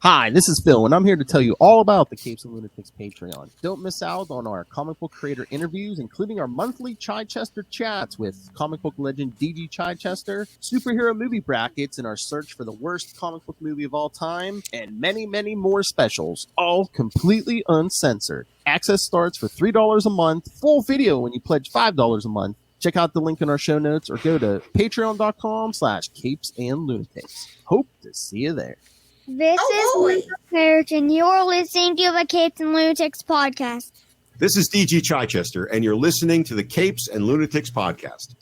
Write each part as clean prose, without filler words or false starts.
Hi, this is Phil, and I'm here to tell you all about the Capes and Lunatics Patreon. Don't miss out on our comic book creator interviews, including our monthly Chichester chats with comic book legend DG Chichester, superhero movie brackets in our search for the worst comic book movie of all time, and many, many more specials, all completely uncensored. Access starts for $3 a month, full video when you pledge $5 a month. Check out the link in our show notes or go to patreon.com/capesandlunatics. Hope to see you there. This is Perich, and you're listening to the Capes and Lunatics podcast. This is DG Chichester, and you're listening to the Capes and Lunatics podcast.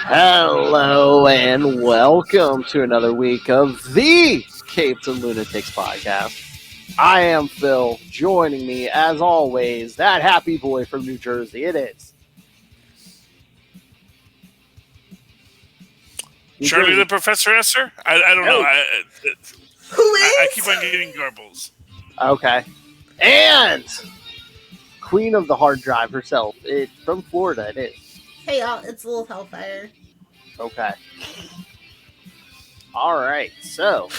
Hello, and welcome to another week of the Capes and Lunatics podcast. I am Phil. Joining me, as always, that happy boy from New Jersey. It is Shirley the Professor Esser? I don't know. Who is? I keep on getting garbles. Okay. And Queen of the Hard Drive herself. From Florida, it is. Hey, y'all, it's a little Hellfire. Okay. All right. So,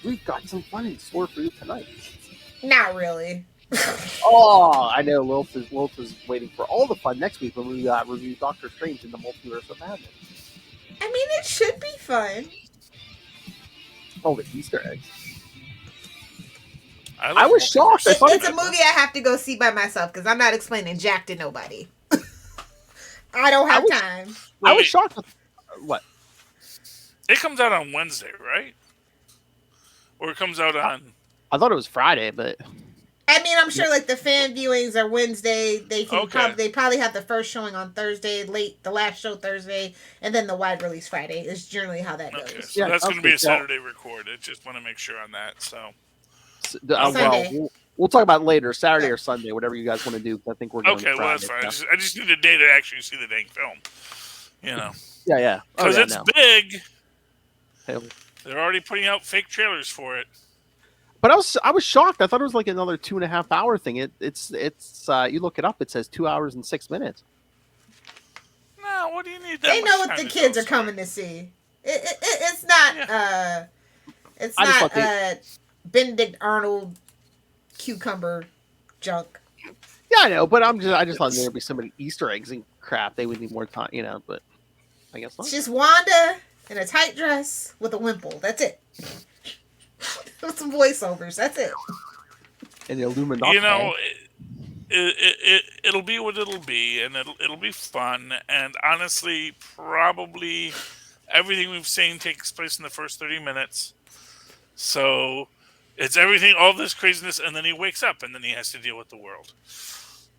we've got some fun in store for you tonight. Not really. Oh, I know. Wilf is waiting for all the fun next week when we review Doctor Strange in the Multiverse of Madness. I mean, it should be fun. Oh, the Easter eggs. I was shocked. It's a movie I have to go see by myself because I'm not explaining jack to nobody. I don't have time. I was shocked. What? It comes out on Wednesday, right? Or it comes out on... I thought it was Friday, but... I mean, I'm sure like the fan viewings are Wednesday. They can they probably have the first showing on Thursday, the last show Thursday, and then the wide release Friday is generally how that goes. Okay, so that's going to be a Saturday record. I just want to make sure on that. So, Sunday. We'll talk about it later, Saturday or Sunday, whatever you guys want to do. I think we're going okay. Well, that's fine. I just need a day to actually see the dang film. You know. Yeah. Because it's big. Hey. They're already putting out fake trailers for it. But I was shocked. I thought it was like another 2.5 hour thing. It's you look it up. It says 2 hours and 6 minutes. No, what do you need? They know what the kids are coming to see. It's not. Yeah. It's not Benedict Arnold cucumber junk. Yeah, I know. But I just thought there'd be so many Easter eggs and crap. They would need more time, But I guess not. It's just Wanda in a tight dress with a wimple. That's it. With some voiceovers, that's it. And the Illuminati. It'll be what it'll be, and it'll be fun. And honestly, probably everything we've seen takes place in the first 30 minutes. So it's everything, all this craziness, and then he wakes up, and then he has to deal with the world.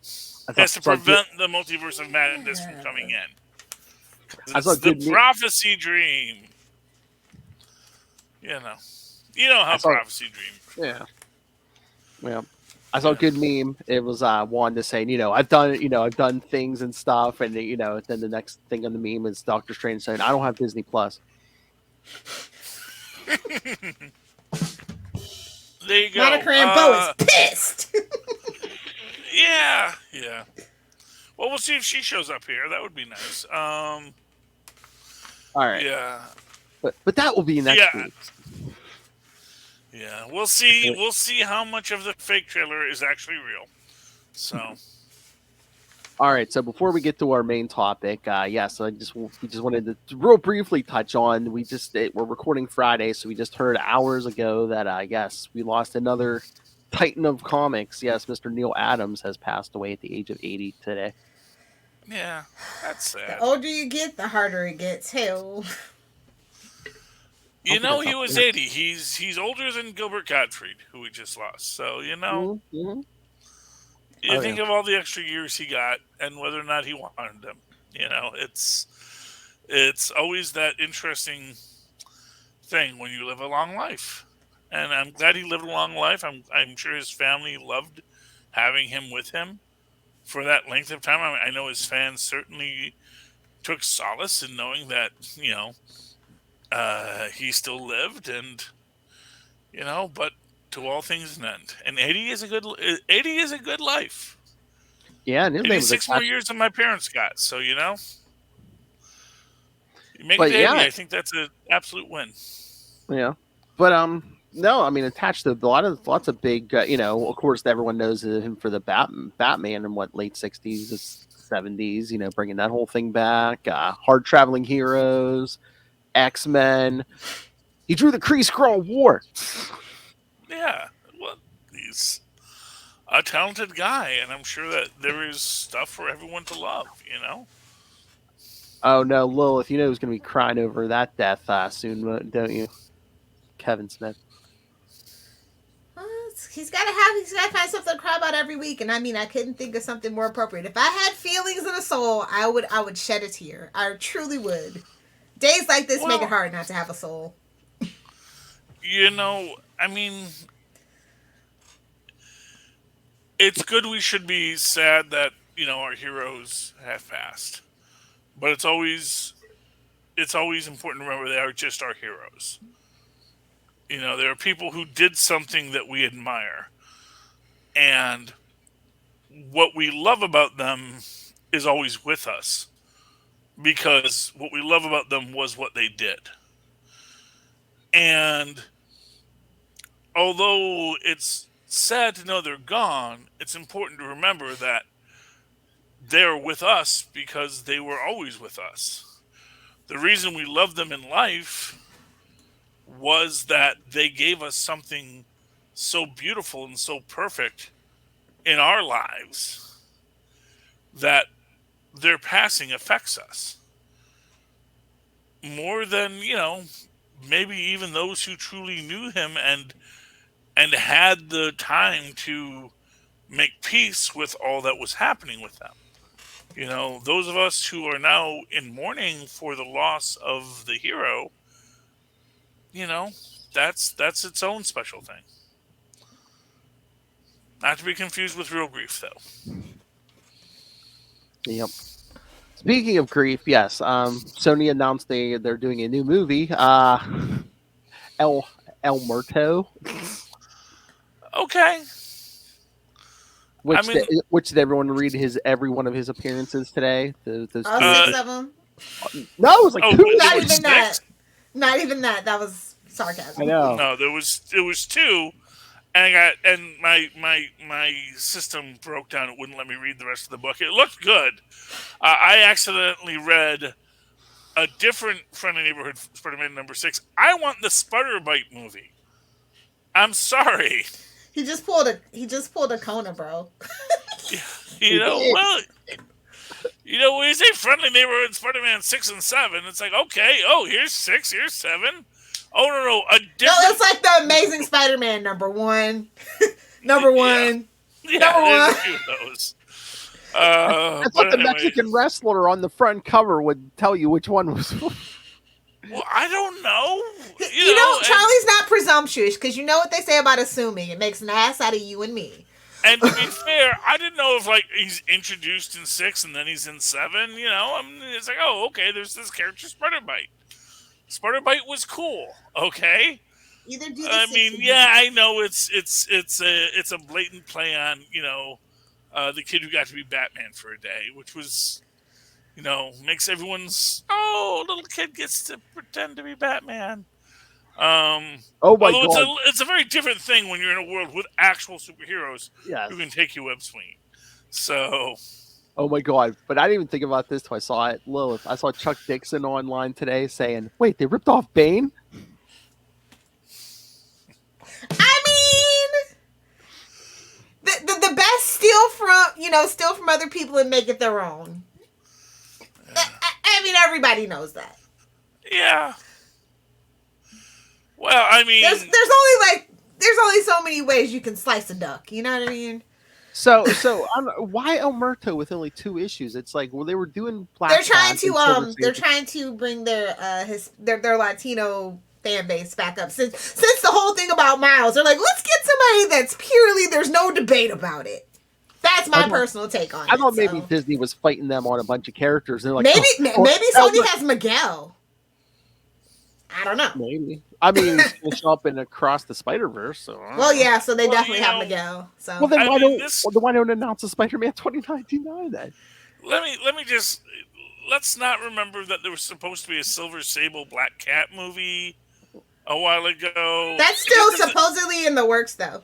He has to prevent the multiverse of madness from coming in. It's the prophecy dream. You know how prophecy dreams. Yeah. I saw a good meme. It was Wanda saying, I've done things and stuff, and then the next thing on the meme is Doctor Strange saying, I don't have Disney Plus. There you go. Monica Rambeau is pissed. Yeah. Well, we'll see if she shows up here. That would be nice. All right. Yeah. But that will be next week. Yeah, we'll see. We'll see how much of the fake trailer is actually real. So, all right. So before we get to our main topic, so we just wanted to real briefly touch on. We're recording Friday, so we just heard hours ago that we lost another titan of comics. Yes, Mr. Neal Adams has passed away at the age of 80 today. Yeah, that's sad. The older you get, the harder it gets. Hell. He was 80. He's older than Gilbert Gottfried, who we just lost. So, you think of all the extra years he got and whether or not he wanted them. It's always that interesting thing when you live a long life. And I'm glad he lived a long life. I'm sure his family loved having him with him for that length of time. I know his fans certainly took solace in knowing that, he still lived, and but to all things an end. And 80 is a good life. Yeah, and his name was 6 more years than my parents got. So You make it to 80. I think that's an absolute win. Yeah, but no, I mean attached to lots of big, of course everyone knows him for the Batman in late 60s, 70s, bringing that whole thing back. Hard traveling heroes, X-Men. He drew the Kree-Skrull War. Yeah, well, he's a talented guy, and I'm sure that there is stuff for everyone to love. Oh no, Lilith, you know who's going to be crying over that death soon, don't you? Kevin Smith. He's got to find something to cry about every week, and I mean, I couldn't think of something more appropriate. If I had feelings and a soul, I would shed a tear. I truly would. Days like this make it hard not to have a soul. I mean, it's good. We should be sad that our heroes have passed, but it's always important to remember they are just our heroes. There are people who did something that we admire, and what we love about them is always with us, because what we love about them was what they did. And although it's sad to know they're gone, it's important to remember that they're with us because they were always with us. The reason we love them in life was that they gave us something so beautiful and so perfect in our lives that their passing affects us more than, maybe even those who truly knew him and had the time to make peace with all that was happening with them. Those of us who are now in mourning for the loss of the hero, that's its own special thing. Not to be confused with real grief, though. Yep. Speaking of grief, yes, Sony announced they're doing a new movie, El Muerto. Okay. Which did everyone read every one of his appearances today? Those 6 of them. No, it was like 2. Not even that. Not even that. That was sarcasm. I know. No, there was 2, and my system broke down. It wouldn't let me read the rest of the book. It looked good. I accidentally read a different Friendly Neighborhood Spider-Man number 6. I want the Spider-Bite movie. I'm sorry. He just pulled a Kona, bro. Well, when you say Friendly Neighborhood Spider-Man 6 and 7, it's like, okay, here's 6, here's 7. Oh, no, a different... No, it's like the Amazing Spider-Man number 1. number 1. Yeah, number 1. There's a few of those. I thought the Mexican wrestler on the front cover would tell you which one was... Well, I don't know. Charlie's not presumptuous, because you know what they say about assuming. It makes an ass out of you and me. And to be fair, I didn't know if he's introduced in 6 and then he's in 7. It's like, okay, there's this character Spider-Bite. Spider-Bite was cool. Okay. Either do I mean, yeah, I know it's a blatant play on the kid who got to be Batman for a day, which was makes everyone's little kid gets to pretend to be Batman. Oh my God! It's a very different thing when you're in a world with actual superheroes who can take you web swinging. So. Oh my God! But I didn't even think about this till I saw it. Lilith, I saw Chuck Dixon online today saying, "Wait, they ripped off Bane." I mean, the best steal from other people and make it their own. I mean, everybody knows that. Yeah. Well, I mean, there's only so many ways you can slice a duck. You know what I mean? So why El Muerto with only 2 issues? It's like, well, they were doing. They're trying to bring their Latino fan base back up. Since the whole thing about Miles, they're like, let's get somebody that's purely. There's no debate about it. That's my personal take on it. I thought maybe Disney was fighting them on a bunch of characters. And they're like, maybe Sony has Miguel. I don't know. Maybe. I mean, he'll show up in Across the Spider-Verse. So well, yeah, so they definitely have Miguel. So well, then why don't announce a Spider-Man 2099 then? Let me just let's not remember that there was supposed to be a Silver Sable Black Cat movie a while ago. That's still supposedly in the works, though.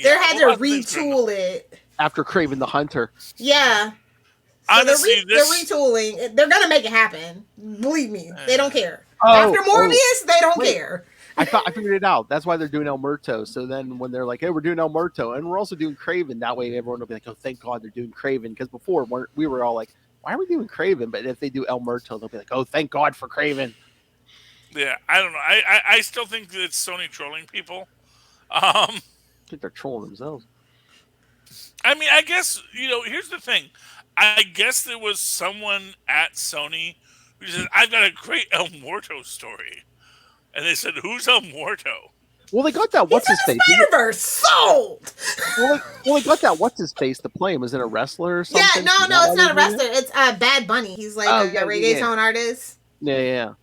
They had to retool it after Kraven the Hunter. Yeah. So honestly, they're retooling. They're gonna make it happen. Believe me, they don't care. After Morbius, they don't care. I figured it out. That's why they're doing El Muerto. So then when they're like, hey, we're doing El Muerto and we're also doing Kraven, that way everyone will be like, oh, thank God they're doing Kraven. Because before we were all like, why are we doing Kraven? But if they do El Muerto, they'll be like, oh, thank God for Kraven. Yeah, I don't know. I still think that it's Sony trolling people. I think they're trolling themselves. I mean, I guess, here's the thing. I guess there was someone at Sony who said, I've got a great El Muerto story. And they said, who's El Muerto? Well, they got that what's-his-face. Spider-Verse sold! Well, they got that what's-his-face to play him. Is it a wrestler or something? Yeah, no, it's not a wrestler. It's Bad Bunny. He's like a reggaeton artist. Yeah.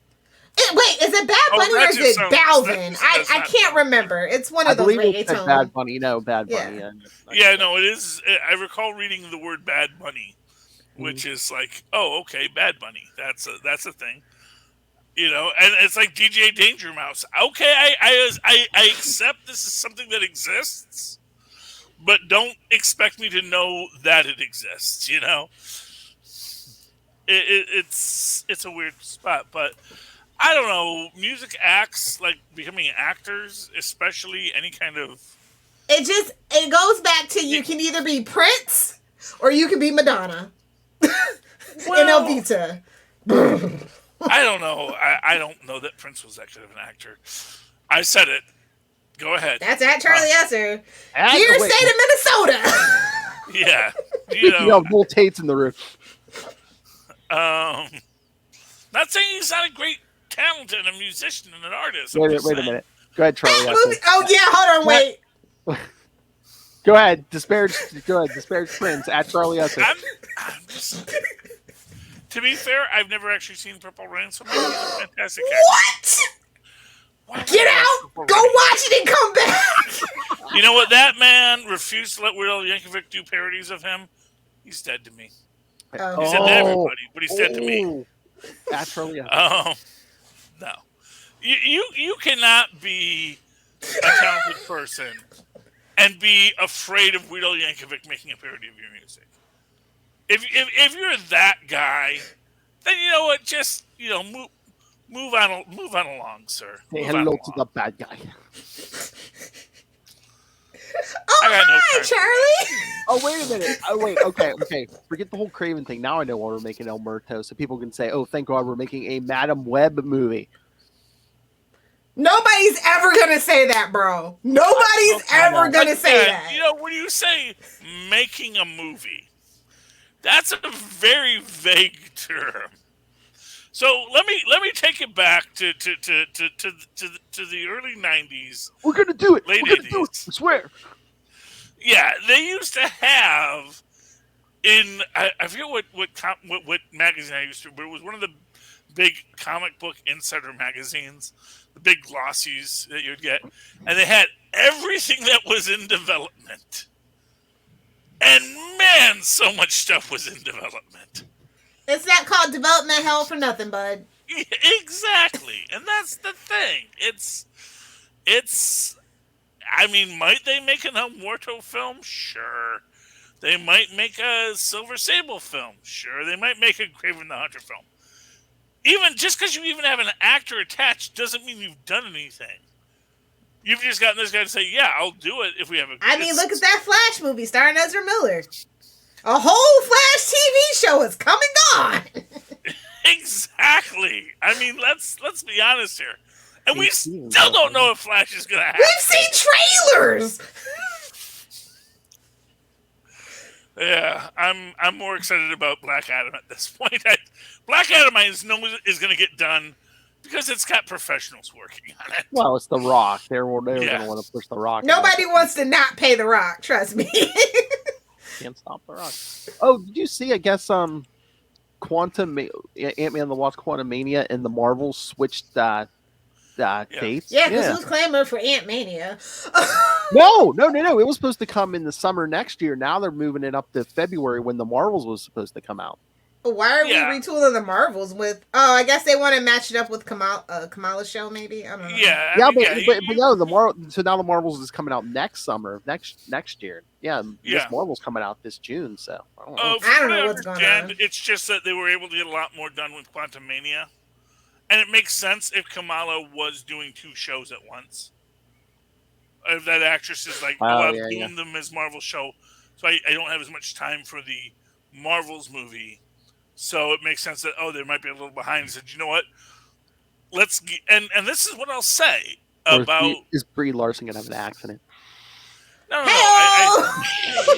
Wait, is it Bad Bunny or is it Balvin? I can't remember. It's one of those reggaeton. Bad Bunny. No, Bad Bunny. Yeah, no, it is. I recall reading the word Bad Bunny, which is like, oh, okay, Bad Bunny. That's a thing. And it's like DJ Danger Mouse. Okay, I accept this is something that exists, but don't expect me to know that it exists. It's a weird spot, but I don't know. Music acts, like becoming actors, especially any kind of. It goes back to you can either be Prince or you can be Madonna. In Elvita. I don't know. I don't know that Prince was that good of an actor. I said it. Go ahead. That's at Charlie Esser. Dear state of Minnesota. Yeah. Bull Tate's in the room. Not saying he's not a great talent and a musician and an artist. Wait a minute. Go ahead, Charlie Esser. Oh, yeah. Hold on. Wait. Go ahead. Disparage Prince at Charlie Esser. I'm just... To be fair, I've never actually seen Purple Rain, so maybe he's a fantastic actor. What? Get out! Go watch it and come back! You know what? That man refused to let Weird Al Yankovic do parodies of him. He's dead to me. He's dead to everybody, but he's dead to me. Naturally. No. You cannot be a talented person and be afraid of Weird Al Yankovic making a parody of your music. If you're that guy, then you know what? Just move on along, sir. Say hello to the bad guy. Hi, Charlie. Oh, wait a minute. Oh, wait. Okay. Forget the whole Kraven thing. Now I know why we're making El Muerto, so people can say, "Oh, thank God we're making a Madam Web movie." Nobody's ever gonna say that, bro. Nobody's ever gonna say that. When you say making a movie. That's a very vague term. So let me take it back to the early 90s. We're gonna do it. Late We're gonna 80s. do it. I swear. Yeah, they used to have I forget what magazine I used to, but it was one of the big comic book insider magazines, the big glossies that you'd get, and they had everything that was in development. And man, so much stuff was in development. It's not called development hell for nothing, bud. Yeah, exactly. And that's the thing. I mean, might they make an El Muerto film? Sure. They might make a Silver Sable film. Sure. They might make a Kraven the Hunter film. Even just because you even have an actor attached doesn't mean you've done anything. You've just gotten this guy to say, yeah, I'll do it if we have a... I mean, look at that Flash movie starring Ezra Miller. A whole Flash TV show is coming on. Exactly. I mean, let's be honest here. And we still don't know if Flash is going to happen. We've seen trailers. Yeah, I'm more excited about Black Adam at this point. Black Adam is going to get done because it's got professionals working on it. Well, it's The Rock. They're going to want to push The Rock. Nobody wants to not pay The Rock. Trust me. Can't stop The Rock. Oh, did you see? I guess Ant-Man and the Wasp: QuantumMania and The Marvels switched dates. Yeah, because who's clamoring for Ant-Mania? No. It was supposed to come in the summer next year. Now they're moving it up to February when The Marvels was supposed to come out. Why are we retooling the Marvels with? Oh, I guess they want to match it up with Kamala's show, maybe. I don't know. Yeah, but no, so now the Marvels is coming out next summer, next year. Yeah, Miss Marvel's coming out this June. So I don't know what's going on. It's just that they were able to get a lot more done with QuantumMania, and it makes sense if Kamala was doing 2 shows at once. If that actress is like, I'm doing the Ms. Marvel show, so I don't have as much time for the Marvels movie. So it makes sense that, they might be a little behind. I said, you know what? And this is what I'll say about... Is Brie Larson going to have an accident? No.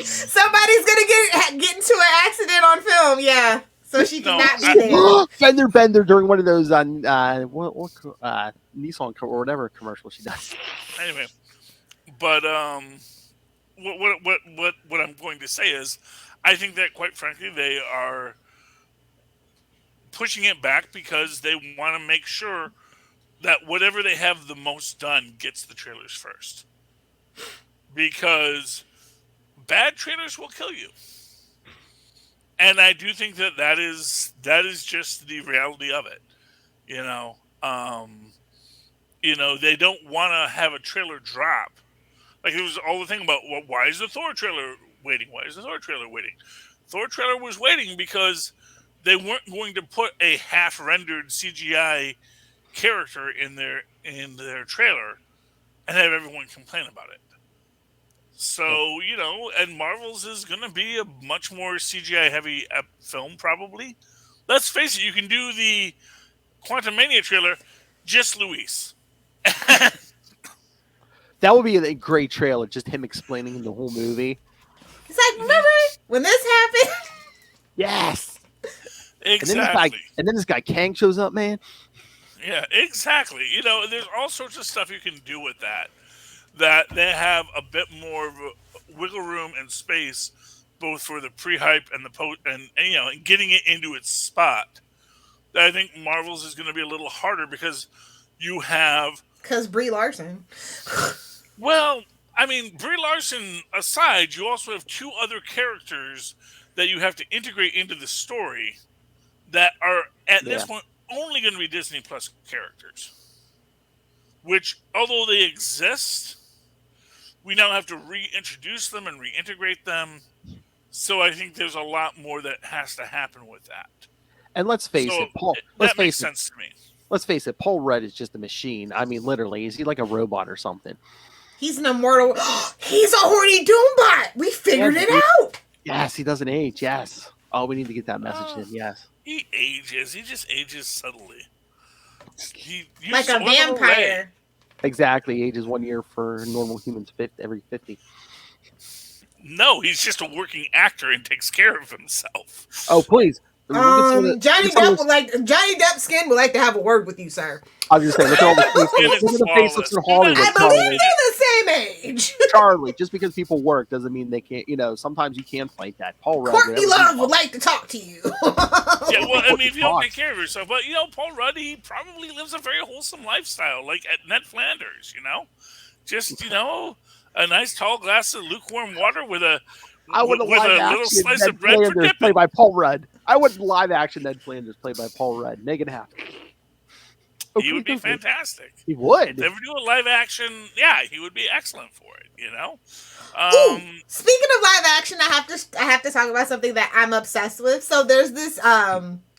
Somebody's going to get into an accident on film, yeah. So she cannot be there. Fender Bender during one of those Nissan or whatever commercial she does. Anyway, but what I'm going to say is, I think that quite frankly they are pushing it back because they want to make sure that whatever they have the most done gets the trailers first. Because bad trailers will kill you. And I do think that is just the reality of it. They don't want to have a trailer drop. Like, there was all the thing about, well, why is the Thor trailer waiting? Why is the Thor trailer waiting? Thor trailer was waiting because they weren't going to put a half-rendered CGI character in their trailer and have everyone complain about it. So, and Marvel's is going to be a much more CGI-heavy film, probably. Let's face it, you can do the QuantumMania trailer, just Luis. That would be a great trailer, just him explaining the whole movie. It's like, remember when this happened? Yes! Exactly. And then this guy Kang shows up, man. Yeah, exactly. There's all sorts of stuff you can do with that they have a bit more of a wiggle room and space, both for the pre-hype and the post, and getting it into its spot. That I think Marvel's is going to be a little harder because you have... Because Brie Larson. Well, I mean, Brie Larson aside, you also have 2 other characters that you have to integrate into the story that are, at this point, only going to be Disney Plus characters. Which, although they exist, we now have to reintroduce them and reintegrate them. So I think there's a lot more that has to happen with that. And let's face it, Paul. That makes sense to me. Let's face it, Paul Rudd is just a machine. I mean, literally, is he like a robot or something? He's an immortal. He's a horny Doombot. We figured it out. Yes, he doesn't age. Yes. Oh, we need to get that message in. Yes. He ages. He just ages subtly. Like a vampire. Exactly. He ages 1 year for normal humans every 50. No, he's just a working actor and takes care of himself. Oh, please. Johnny Depp's skin would like to have a word with you, sir. I was just saying, look at all the faceless in Hollywood. I believe you're the same age. Charlie, just because people work doesn't mean they can't. Sometimes you can fight that. Paul Rudd. Courtney Love would like to talk to you. Yeah, well, I mean, if you don't take care of yourself, but Paul Rudd, he probably lives a very wholesome lifestyle, like at Ned Flanders. Just a nice tall glass of lukewarm water with a little slice of bread for dipping. Played by Paul Rudd. I would live action Ned Flanders played by Paul Rudd. Make it happen. He would be fantastic. He would. If they ever do a live action, he would be excellent for it. Ooh, speaking of live action, I have to talk about something that I'm obsessed with. So there's this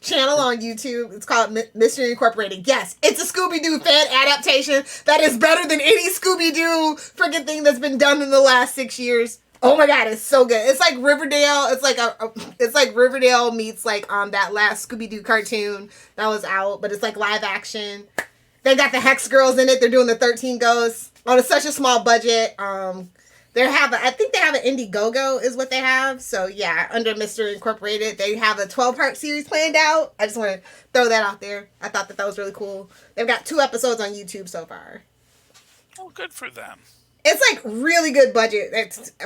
channel on YouTube. It's called Mystery Incorporated. Yes, it's a Scooby-Doo fan adaptation that is better than any Scooby-Doo freaking thing that's been done in the last 6 years. Oh my god, it's so good. It's like Riverdale. It's like Riverdale meets like that last Scooby-Doo cartoon that was out, but it's like live action. They got the Hex Girls in it. They're doing the 13 Ghosts on such a small budget. I think they have an Indiegogo is what they have. So yeah, under Mystery Incorporated, they have a 12-part series planned out. I just want to throw that out there. I thought that was really cool. They've got 2 episodes on YouTube so far. Oh, good for them. It's like really good budget.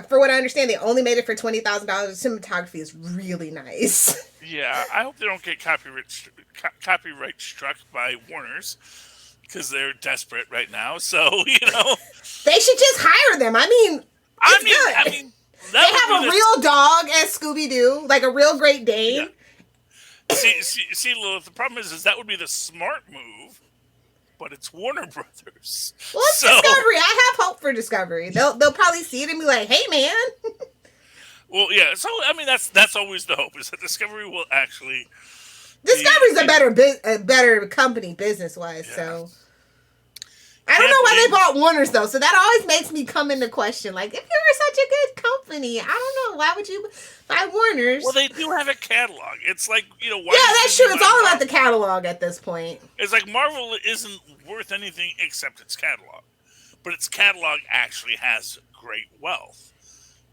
For what I understand, they only made it for $20,000. The cinematography is really nice. Yeah, I hope they don't get copyright struck by Warner's because they're desperate right now. So they should just hire them. I mean, good. They have a real dog as Scooby-Doo, like a real Great Dane. See, Lilith, the problem is that would be the smart move, but it's Warner Brothers. Well, it's Discovery. I have hope for Discovery. They'll probably see it and be like, "Hey, man." Well, yeah. So I mean, that's always the hope, is that Discovery will actually. Discovery's a better company business wise. Yeah. So I don't know why they bought Warner's though. So that always makes me come into question. Like, if you were such a good company, I don't know, why would you buy Warner's? Well, they do have a catalog. It's like, why? Yeah, that's true. It's all about the catalog at this point. It's like Marvel isn't worth anything except its catalog, but its catalog actually has great wealth.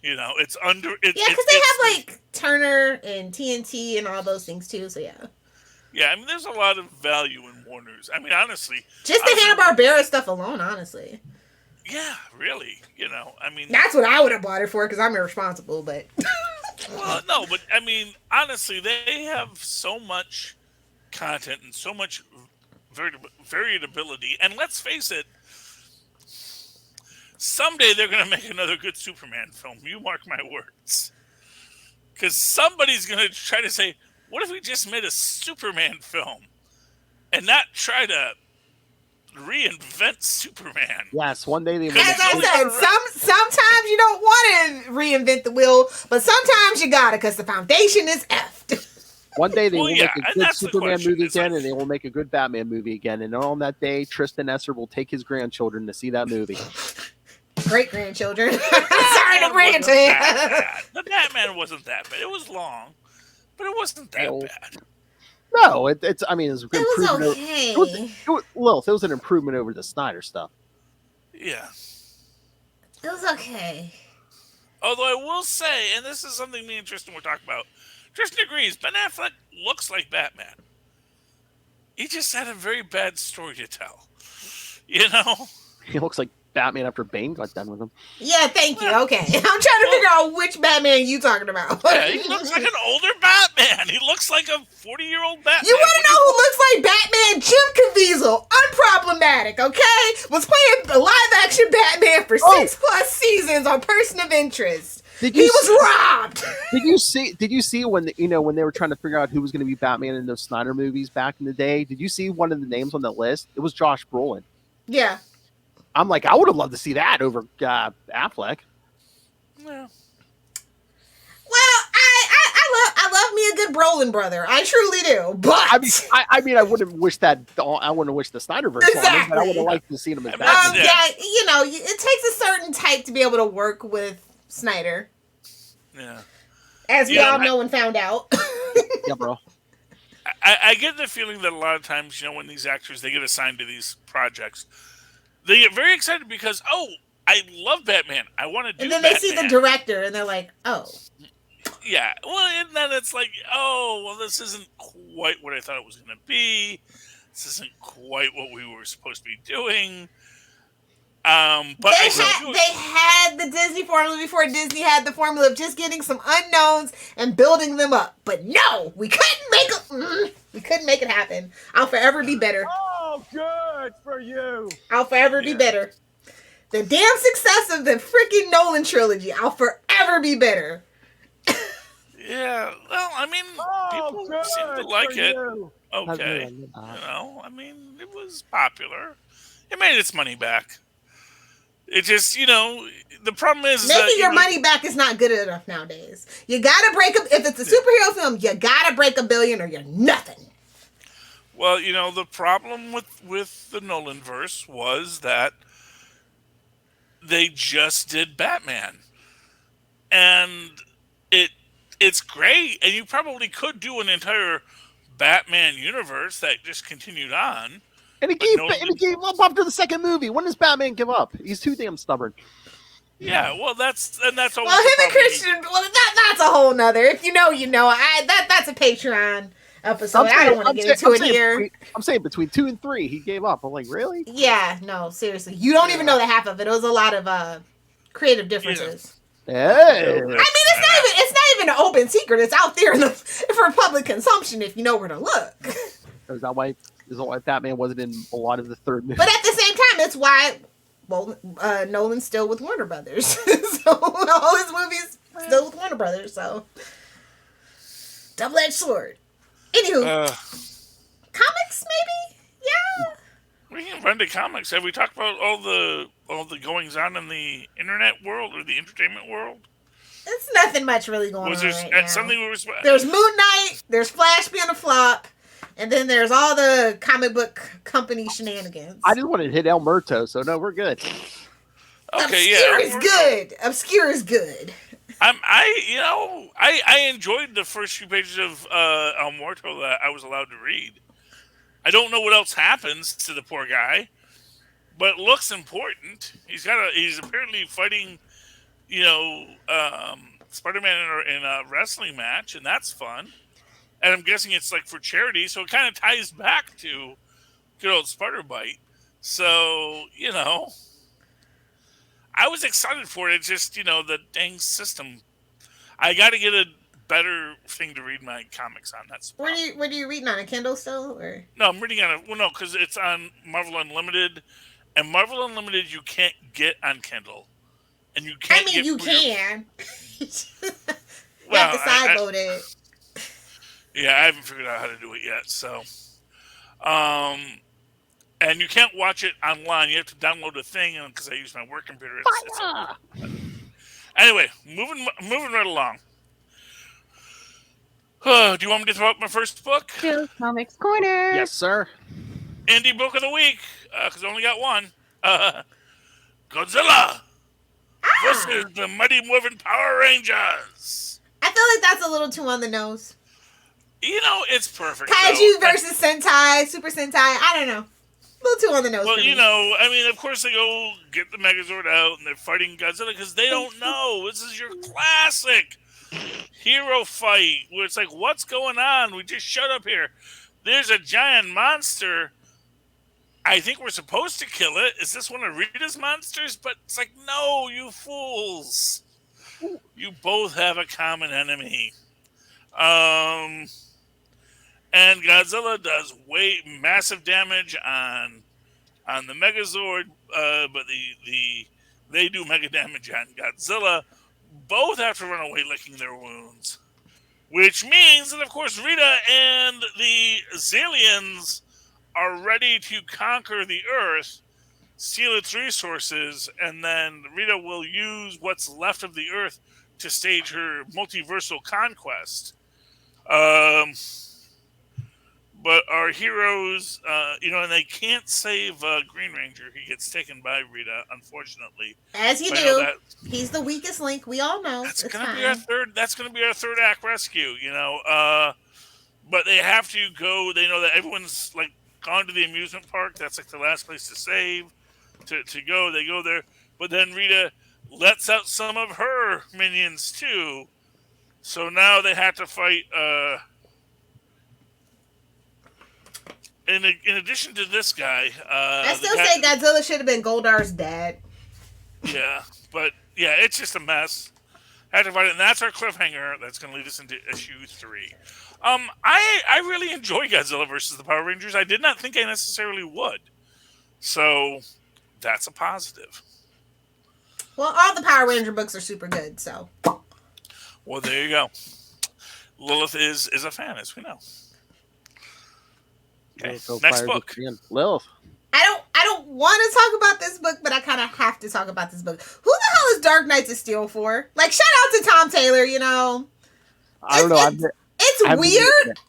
It's under. Yeah, because they have like Turner and TNT and all those things too. So yeah. Yeah, I mean, there's a lot of value in Warner's. I mean, honestly, just the Hanna-Barbera stuff alone, honestly. Yeah, really. I mean, that's what I would have bought it for because I'm irresponsible. But well, no, but I mean, honestly, they have so much content and so much variability. And let's face it. Someday they're going to make another good Superman film. You mark my words. Because somebody's going to try to say, what if we just made a Superman film and not try to reinvent Superman? Yes, one day they will. As I said, sometimes you don't want to reinvent the wheel, but sometimes you got to because the foundation is effed. One day they will make a good Superman movie again, and they will make a good Batman movie again. And on that day, Tristan Esser will take his grandchildren to see that movie. Great grandchildren. Sorry to bring it to you. The Batman wasn't that bad. It was long, but it wasn't that bad. No, it's. I mean, it was an improvement. It was okay. It was an improvement over the Snyder stuff. Yeah, it was okay. Although I will say, and this is something me and Tristan were talking about. Tristan agrees. Ben Affleck looks like Batman. He just had a very bad story to tell. He looks like Batman after Bane got done with him. Yeah, thank you. Okay. I'm trying to figure out which Batman you talking about. Yeah, he looks like an older Batman. He looks like a 40-year-old Batman. You want to know who looks like Batman? Jim Caviezel. Unproblematic, okay? Was playing a live-action Batman for 6+ seasons on Person of Interest. He was robbed. Did you see when when they were trying to figure out who was going to be Batman in those Snyder movies back in the day? Did you see one of the names on that list? It was Josh Brolin. Yeah. I'm like, I would have loved to see that over Affleck. Yeah. Well, I love me a good Brolin brother. I truly do. But I wouldn't wish that. I wouldn't wish the Snyderverse on him, but I would have liked to see him as Batman. It takes a certain type to be able to work with Snyder. Yeah. As we all know and found out. Yeah, bro. I get the feeling that a lot of times, when these actors, they get assigned to these projects, they get very excited because, I love Batman. I want to do Batman. And then they see the director and they're like, oh. Yeah. Well, and then it's like, this isn't quite what I thought it was going to be. This isn't quite what we were supposed to be doing. But they had the Disney formula before Disney had the formula of just getting some unknowns and building them up. But no, we couldn't make it happen. I'll forever be better. Oh, good for you. I'll forever be better. The damn success of the freaking Nolan trilogy. I'll forever be better. Yeah, well, I mean, people seem to like it. Okay, I mean, it was popular. It made its money back. It just, the problem is making your money back is not good enough nowadays. You gotta break up. If it's a superhero film, you gotta break $1 billion or you're nothing. Well, the problem with the Nolanverse was that they just did Batman, and it's great, and you probably could do an entire Batman universe that just continued on. And he gave up after the second movie. When does Batman give up? He's too damn stubborn. Yeah, well, that's always him and Christian. Well, that's a whole nother. If you know, you know. That's a Patreon episode. I don't want to get into it here. I'm saying between 2 and 3, he gave up. I'm like, really? Yeah, no, seriously. You don't even know the half of it. It was a lot of creative differences. Hey. I mean, it's not even an open secret. It's out there for public consumption if you know where to look. Is that why Batman wasn't in a lot of the third movie? But at the same time, it's why Nolan's still with Warner Brothers. So all his movies still with Warner Brothers. So double-edged sword. Anywho, comics maybe? Yeah. We can run to comics. Have we talked about all the goings on in the internet world or the entertainment world? There's nothing much really going Was on there right now. something There's Moon Knight, there's Flash being a flop, and then there's all the comic book company shenanigans. I just wanted to hit El Muerto, so no, we're good. Okay, Obscure is good. Obscure is good. I enjoyed the first few pages of El Muerto that I was allowed to read. I don't know what else happens to the poor guy, but it looks important. He's apparently fighting, Spider-Man in a wrestling match, and that's fun. And I'm guessing it's like for charity, so it kind of ties back to good old Spider-Bite. So, I was excited for it. It's just, the dang system. I got to get a better thing to read my comics on. That's what are you reading on a Kindle still, or? No, I'm reading on because it's on Marvel Unlimited, and Marvel Unlimited you can't get on Kindle, and you can't. You can. You have to sideload it. Yeah, I haven't figured out how to do it yet. So, and you can't watch it online. You have to download a thing, and because I use my work computer, anyway, moving right along. Do you want me to throw out my first book? Joe's Comics Corner. Yes, sir. Indie book of the week, because I only got one. Godzilla versus the Mighty Morphin Power Rangers. I feel like that's a little too on the nose. It's perfect. Kaiju versus Sentai, Super Sentai. I don't know. A little too on the nose. Well, of course they go get the Megazord out and they're fighting Godzilla because they don't know. This is your classic hero fight where it's like, what's going on? We just showed up here. There's a giant monster. I think we're supposed to kill it. Is this one of Rita's monsters? But it's like, no, you fools. You both have a common enemy. And Godzilla does massive damage on the Megazord, but they do mega damage on Godzilla. Both have to run away licking their wounds. Which means that, of course, Rita and the Zalians are ready to conquer the Earth, steal its resources, and then Rita will use what's left of the Earth to stage her multiversal conquest. But our heroes, and they can't save Green Ranger. He gets taken by Rita, unfortunately. As you do. He's the weakest link. We all know. That's gonna be our third act rescue. But they have to go. They know that everyone's like gone to the amusement park. That's like the last place to save. To go, they go there. But then Rita lets out some of her minions too. So now they have to fight. In addition to this guy, I still say Godzilla should have been Goldar's dad. Yeah, but it's just a mess. Had to fight it, and that's our cliffhanger. That's going to lead us into issue 3. I really enjoy Godzilla versus the Power Rangers. I did not think I necessarily would, so that's a positive. Well, all the Power Ranger books are super good, so. Well, there you go. Lilith is a fan, as we know. Okay, next book. Lilith. I don't want to talk about this book, but I kind of have to talk about this book. Who the hell is Dark Knights of Steel for? Like, shout out to Tom Taylor, I don't know. It's weird.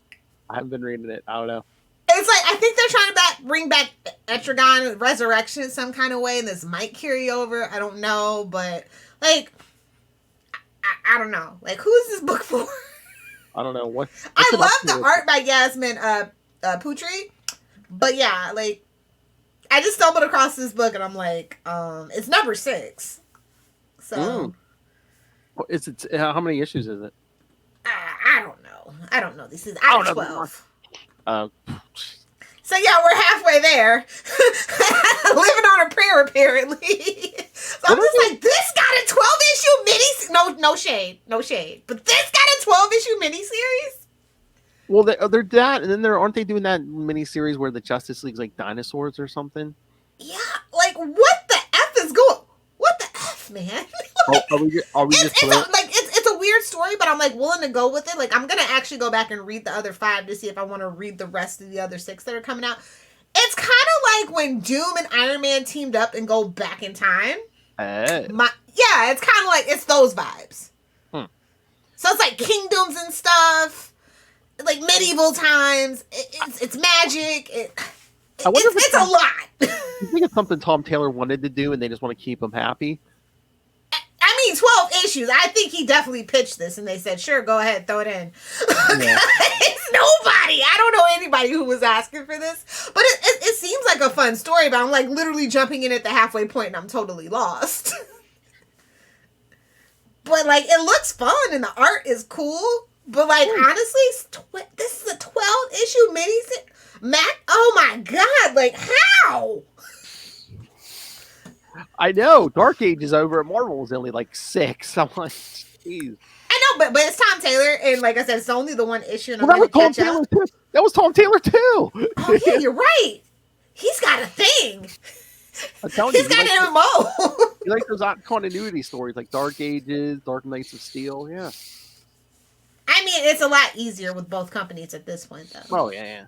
I haven't been reading it. I don't know. It's like, I think they're trying to bring back Etrigan Resurrection in some kind of way, and this might carry over. I don't know, but, like, I don't know. Like, who is this book for? I don't know. I love the art by Yasmin Putri, but yeah, like, I just stumbled across this book and I'm like, it's number 6. So, is it? How many issues is it? I don't know. This is out of 12. So yeah, we're halfway there. Living on a prayer, apparently. So I'm just like, this got a 12-issue mini. No shade. But this got a 12-issue miniseries. Well, they're that, and then aren't they doing that miniseries where the Justice League's like dinosaurs or something? Yeah, like what the F is going? What the F, man? Are we just it's a weird weird story, but I'm like willing to go with it. Like I'm gonna actually go back and read the other 5 to see if I want to read the rest of the other 6 that are coming out. It's kind of like when Doom and Iron Man teamed up and go back in time. Yeah, it's kind of like it's those vibes. So it's like kingdoms and stuff, like medieval times. It's magic. It's a lot. You think it's something Tom Taylor wanted to do, and they just want to keep him happy? I mean, 12 issues. I think he definitely pitched this, and they said, "Sure, go ahead, throw it in." Yeah. It's nobody. I don't know anybody who was asking for this, but it seems like a fun story. But I'm like literally jumping in at the halfway point, and I'm totally lost. But like, it looks fun, and the art is cool. But like, honestly, this is a 12-issue mini. Oh my god! Like, how? I know. Dark Age is over at Marvel is only like 6. I'm like, jeez. I know, but it's Tom Taylor, and like I said, it's only the one issue, and I'm Well, gonna catch Taylor up. too. That was Tom Taylor too. Oh yeah, you're right. He's got a thing. I'm telling He's you, got an MO. You like those continuity stories, like Dark Ages, Dark Knights of Steel. Yeah. I mean, it's a lot easier with both companies at this point, though. Oh yeah.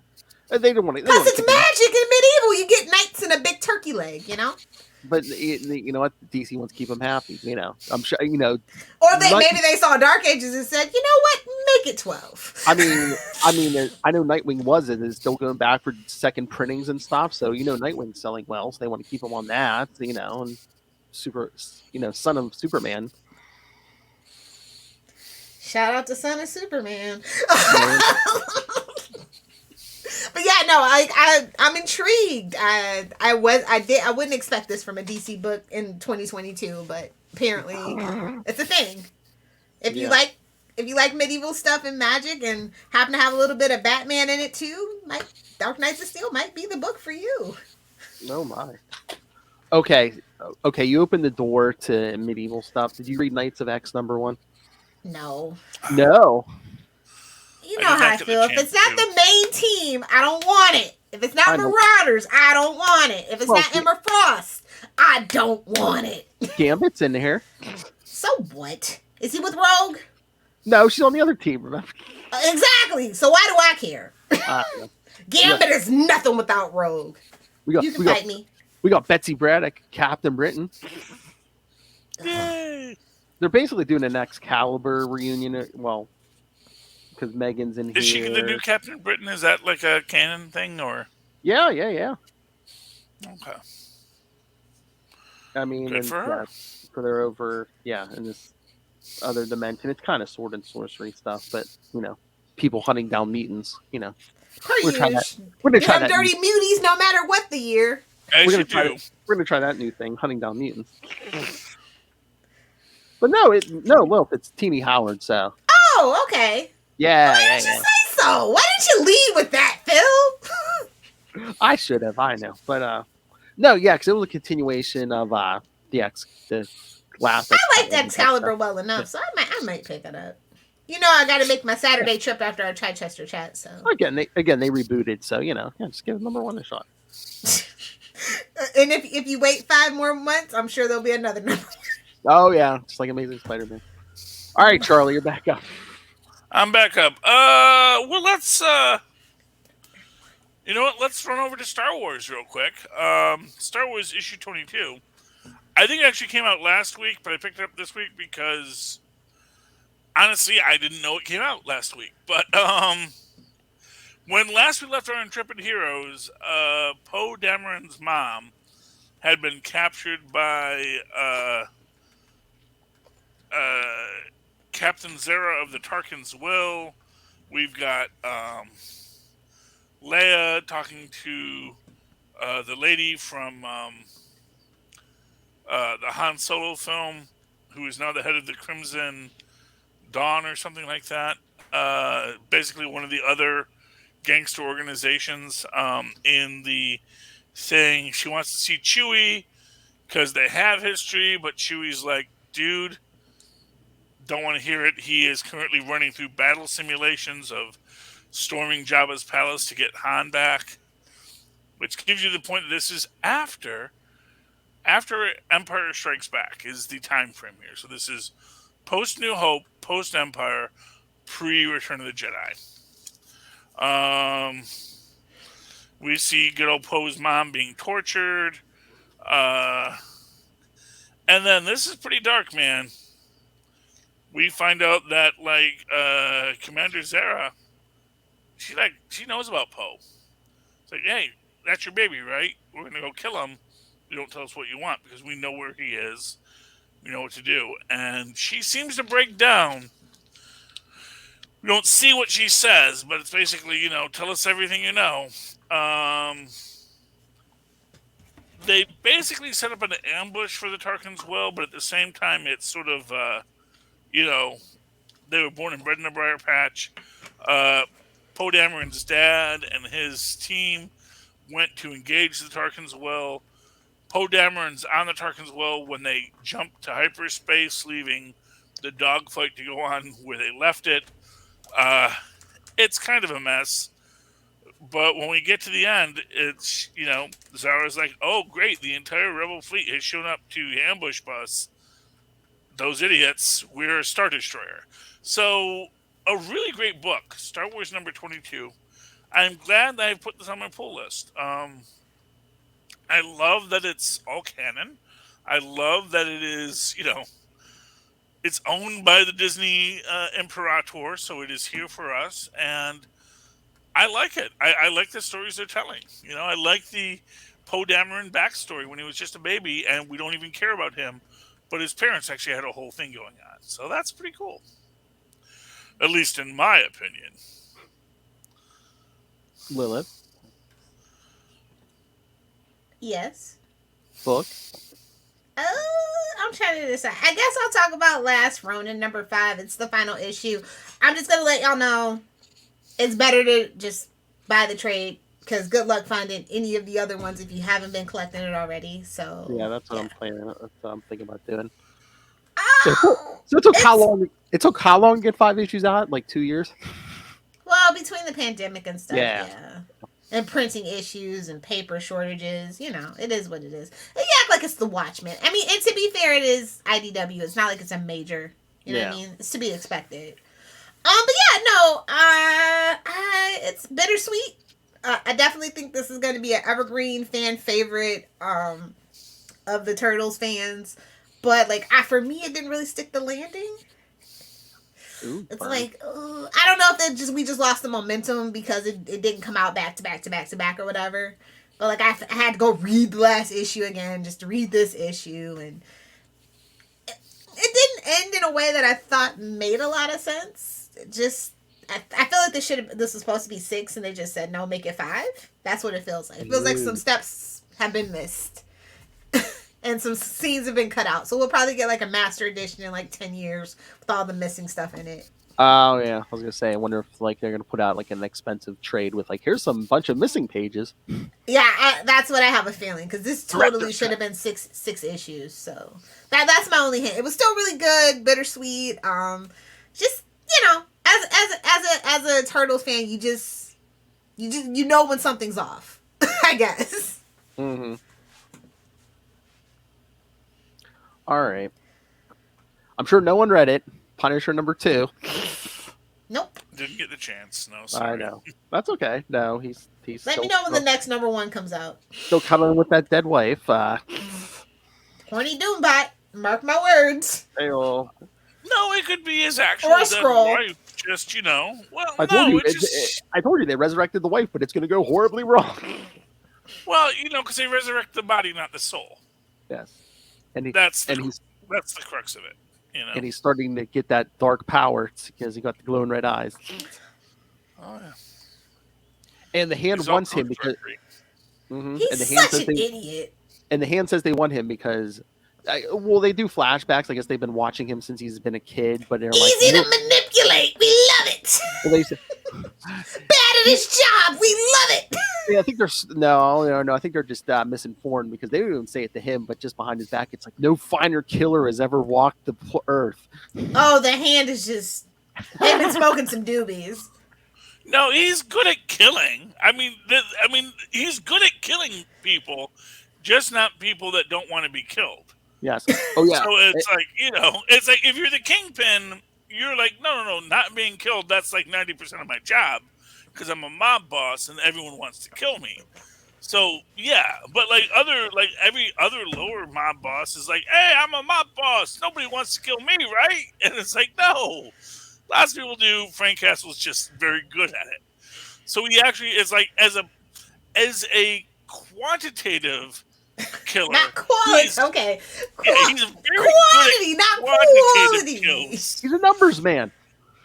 They don't want to. Plus, it's magic and medieval. You get knights and a big turkey leg, you know. But you know what? DC wants to keep them happy. You know, I'm sure. You know, or maybe they saw Dark Ages and said, you know what, make it 12. I mean, I know Nightwing is still going back for second printings and stuff. So you know, Nightwing's selling well, so they want to keep him on that. You know, and Son of Superman. Shout out to Son of Superman. But yeah, no, I'm intrigued. I wouldn't expect this from a DC book in 2022, but apparently it's a thing. If you like medieval stuff and magic and happen to have a little bit of Batman in it too, like Dark Knights of Steel might be the book for you. Oh my. Okay, you opened the door to medieval stuff. Did you read Knights of X #1? No. You know how I feel. If it's not the main team, I don't want it. If it's not Marauders, I don't want it. If it's not Emma Frost, I don't want it. Gambit's in here. So what? Is he with Rogue? No, she's on the other team, remember? Exactly. So why do I care? Gambit is nothing without Rogue. You can fight me. We got Betsy Braddock, Captain Britain. Yay! They're basically doing an Excalibur reunion. Well, because Megan's in here. Is she the new Captain Britain? Is that like a canon thing, or? Yeah. Okay. I mean, good for her. So they're over, in this other dimension. It's kind of sword and sorcery stuff, but people hunting down mutants. We're gonna try that. Dirty muties, no matter what the year. We're gonna try that new thing, hunting down mutants. But no, it's Teeny Howard. So. Oh, okay. Yeah. Why didn't you say so? Why didn't you lead with that, Phil? I should have. I know, but because it was a continuation of the last. I liked Excalibur well enough, so I might pick it up. I got to make my Saturday trip after our Chichester chat. So again, they rebooted, so just give #1 a shot. And if you wait 5 more months, I'm sure there'll be another #1. Oh yeah, just like Amazing Spider-Man. All right, Charlie, you're back up. I'm back up. Well, let's let's run over to Star Wars real quick. Star Wars issue 22. I think it actually came out last week, but I picked it up this week because honestly, I didn't know it came out last week. But when last we left our intrepid heroes, Poe Dameron's mom had been captured by Captain Zera of the Tarkin's Will. We've got Leia talking to the lady from the Han Solo film, who is now the head of the Crimson Dawn or something like that. Basically one of the other gangster organizations in the thing. She wants to see Chewie because they have history, but Chewie's like, dude, don't want to hear it. He is currently running through battle simulations of storming Jabba's palace to get Han back, which gives you the point that this is after Empire Strikes Back is the time frame here. So this is post New Hope, post Empire, pre Return of the Jedi. We see good old Poe's mom being tortured. And then this is pretty dark, man. We find out that Commander Zara, she knows about Poe. It's like, hey, that's your baby, right? We're gonna go kill him. You don't tell us what you want because we know where he is. We know what to do. And she seems to break down. We don't see what she says, but it's basically, tell us everything you know. They basically set up an ambush for the Tarkins well, but at the same time, it's sort of, they were born and bred in a briar patch. Poe Dameron's dad and his team went to engage the Tarkins well. Poe Dameron's on the Tarkins well when they jumped to hyperspace, leaving the dogfight to go on where they left it. It's kind of a mess. But when we get to the end, it's, Zara's like, oh, great, the entire Rebel fleet has shown up to ambush us. Those idiots, we're a Star Destroyer. So, a really great book, Star Wars number 22. I'm glad that I put this on my pull list. I love that it's all canon. I love that it is, it's owned by the Disney Imperator, so it is here for us, and I like it. I like the stories they're telling. I like the Poe Dameron backstory when he was just a baby, and we don't even care about him, but his parents actually had a whole thing going on. So that's pretty cool. At least in my opinion. Lilith? Yes. Book? I'm trying to decide. I guess I'll talk about Last Ronin number 5. It's the final issue. I'm just going to let y'all know it's better to just buy the trade because good luck finding any of the other ones if you haven't been collecting it already. So yeah, that's what I'm planning. That's what I'm thinking about doing. Oh, so it took how long? It took how long to get 5 issues out? Like 2 years? Well, between the pandemic and stuff, yeah. And printing issues and paper shortages, it is what it is. They act like it's the Watchmen. I mean, and to be fair, it is IDW. It's not like it's a major. You know what I mean? It's to be expected. But yeah, no. It's bittersweet. I definitely think this is going to be an evergreen fan favorite of the Turtles fans. But for me, it didn't really stick the landing. Ooh, it's I don't know if we just lost the momentum because it didn't come out back to back or whatever. But I had to go read the last issue again just to read this issue, and it didn't end in a way that I thought made a lot of sense. I feel like this was supposed to be 6, and they just said no, make it 5. That's what it feels like. It feels like some steps have been missed. And some scenes have been cut out. So we'll probably get a master edition in 10 years with all the missing stuff in it. Oh, yeah. I was going to say, I wonder if they're going to put out an expensive trade with here's some bunch of missing pages. Yeah, that's what I have a feeling. Because this totally should have been six issues. So that's my only hint. It was still really good, bittersweet. Just, as a Turtles fan, you know when something's off, I guess. Mm-hmm. All right. I'm sure no one read it. Punisher number 2. Nope. Didn't get the chance. No, sorry. I know. That's okay. No, he's Let me know when the next number 1 comes out. Still cuddling with that dead wife. Horny Doombot. Mark my words. Hey-oh. No, it could be his actual or a dead scroll. wife. Just, well, I told you they resurrected the wife, but it's going to go horribly wrong. Well, because they resurrect the body, not the soul. Yes. And that's the crux of it. And he's starting to get that dark power because he got the glowing red eyes. Oh yeah. And the hand wants him because he's and the hand such an idiot. And the hand says they want him because they do flashbacks. I guess they've been watching him since he's been a kid, but they're easy to manipulate. We love it. Well, they say, bad at his job. We love it. Yeah, I think they're no. I think they're just misinformed because they don't even say it to him, but just behind his back, it's no finer killer has ever walked the earth. Oh, the hand is just. They've been smoking some doobies. No, he's good at killing. I mean, he's good at killing people, just not people that don't want to be killed. Yes. Oh yeah. So it's like, it's like if you're the Kingpin, you're like, no, not being killed. That's like 90% of my job because I'm a mob boss and everyone wants to kill me. So yeah, but every other lower mob boss is like, hey, I'm a mob boss. Nobody wants to kill me, right? And it's like, no, lots of people do. Frank Castle's just very good at it. So he actually is like as a quantitative killer, not quality. Okay, he's very quantity, good at not quantitative quality. kills. He's a numbers man.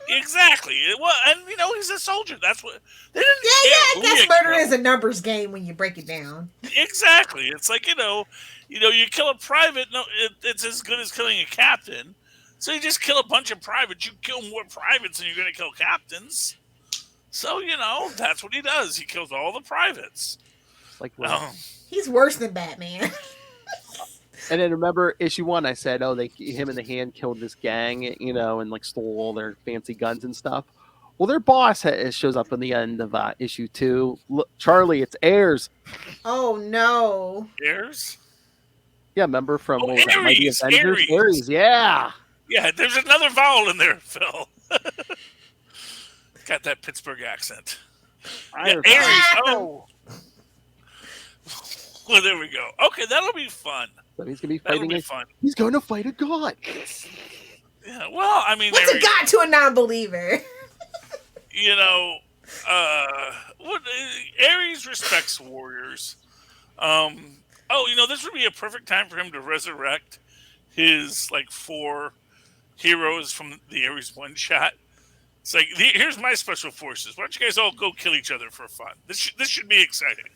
Exactly. Well, and he's a soldier. That's what they didn't. I guess murder is a numbers game when you break it down. Exactly. It's like you kill a private. No, it's as good as killing a captain. So you just kill a bunch of privates. You kill more privates than you're going to kill captains. So that's what he does. He kills all the privates. It's like he's worse than Batman. And then remember issue 1, I said, him and the Hand killed this gang, and like stole all their fancy guns and stuff. Well, their boss shows up in the end of issue 2. Look, Charlie, it's Ayers. Oh no, Ayers? Yeah, remember from Ares, Avengers? Ares, yeah. Yeah, there's another vowel in there, Phil. Got that Pittsburgh accent. Yeah, Ares. Oh. Well, there we go. Okay, that'll be fun. So he's gonna be fighting. That'll be fun. He's going to fight a god. Yeah. Well, I mean, what's a god to a non-believer? Ares respects warriors. This would be a perfect time for him to resurrect his 4 heroes from the Ares one shot. It's like, here's my special forces. Why don't you guys all go kill each other for fun? This should be exciting.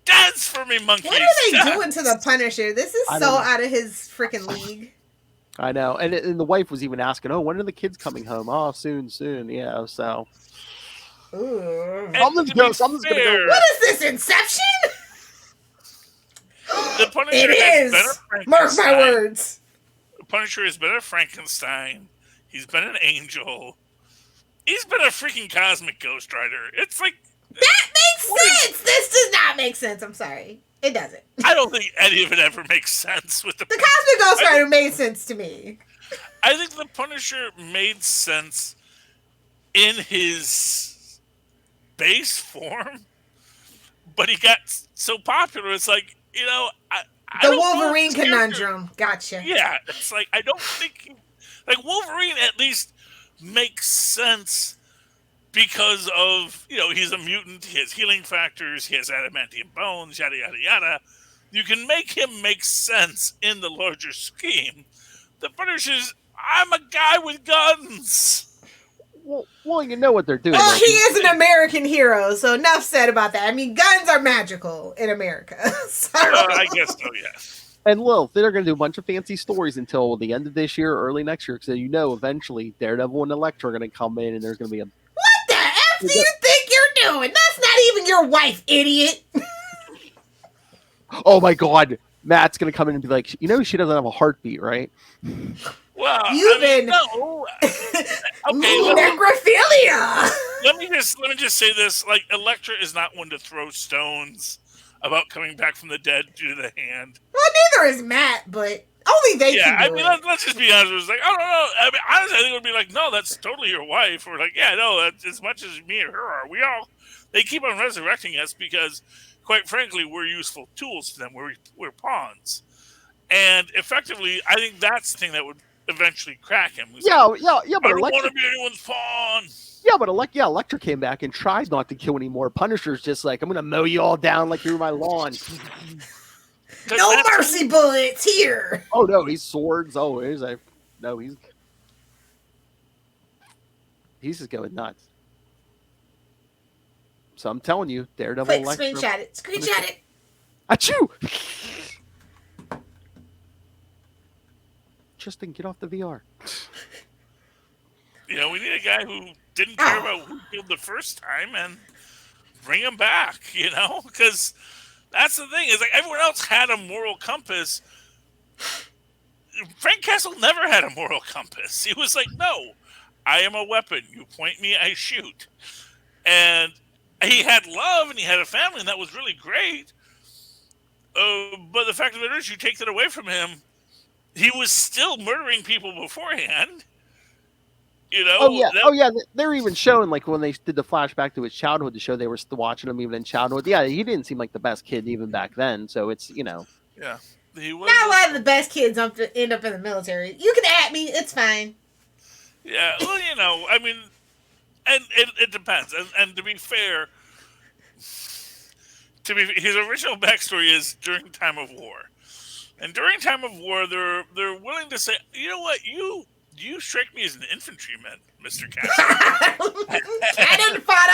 Dance for me, monkeys! What are they doing to the Punisher? This is so out of his freaking league. I know, and the wife was even asking, "Oh, when are the kids coming home?" "Oh, soon." Yeah, so. Ooh. Something's gonna go. What is this, Inception? The Punisher it is. Mark my words. The Punisher has been a Frankenstein. He's been an angel. He's been a freaking cosmic Ghost Rider. It's like. That makes sense! This does not make sense. I'm sorry. It doesn't. I don't think any of it ever makes sense with the Cosmic Ghost Rider made sense to me. I think the Punisher made sense in his base form, but he got so popular. It's like, the Wolverine conundrum. Gotcha. Yeah, it's like, I don't think Wolverine at least makes sense because of, he's a mutant, he has healing factors, he has adamantium bones, yada, yada, yada. You can make him make sense in the larger scheme. The Punisher's, I'm a guy with guns. Well, you know what they're doing. Well, he is an American hero, so enough said about that. I mean, guns are magical in America. So. I guess so, yes. And they're going to do a bunch of fancy stories until the end of this year or early next year. So eventually Daredevil and Elektra are going to come in, and there's going to be a. What the F do you think you're doing? That's not even your wife, idiot. Oh my God, Matt's going to come in and be like, she doesn't have a heartbeat, right? Well, no. Necrophilia. Let me just say this: Elektra is not one to throw stones about coming back from the dead due to the Hand. Well, neither is Matt, but only they can do it. Let's just be honest. It's like, I don't know. I mean, honestly, I think it would be like, no, that's totally your wife. Or like, yeah, no, that's as much as me and her are. They keep on resurrecting us because, quite frankly, we're useful tools to them. We're pawns. And effectively, I think that's the thing that would eventually crack him. But I don't want to be anyone's pawn. Yeah, but Elektra came back and tried not to kill any more Punishers. Just like, I'm going to mow you all down like you're my lawn. No mercy bullets here. Oh no, he's swords. Oh, he's just going nuts. So I'm telling you, Daredevil. Quick, screenshot it. Screenshot it. Achoo! Justin, get off the VR. We need a guy who didn't care about who killed the first time and bring him back, because that's the thing. Is like everyone else had a moral compass. Frank Castle never had a moral compass. He was like, no, I am a weapon. You point me, I shoot. And he had love and he had a family, and that was really great. But the fact of it is, you take that away from him, he was still murdering people beforehand. You know? Oh yeah. They're even showing, like, when they did the flashback to his childhood to show they were still watching him even in childhood. Yeah, he didn't seem like the best kid even back then. So it's, you know. Yeah. He was Not a lot of the best kids end up in the military. You can at me, it's fine. Yeah, well, you know, I mean, and it depends. And to be fair, his original backstory is during time of war. And during time of war, they're willing to say, you know what, you strike me as an infantryman, Mr. Captain. Cannon fodder!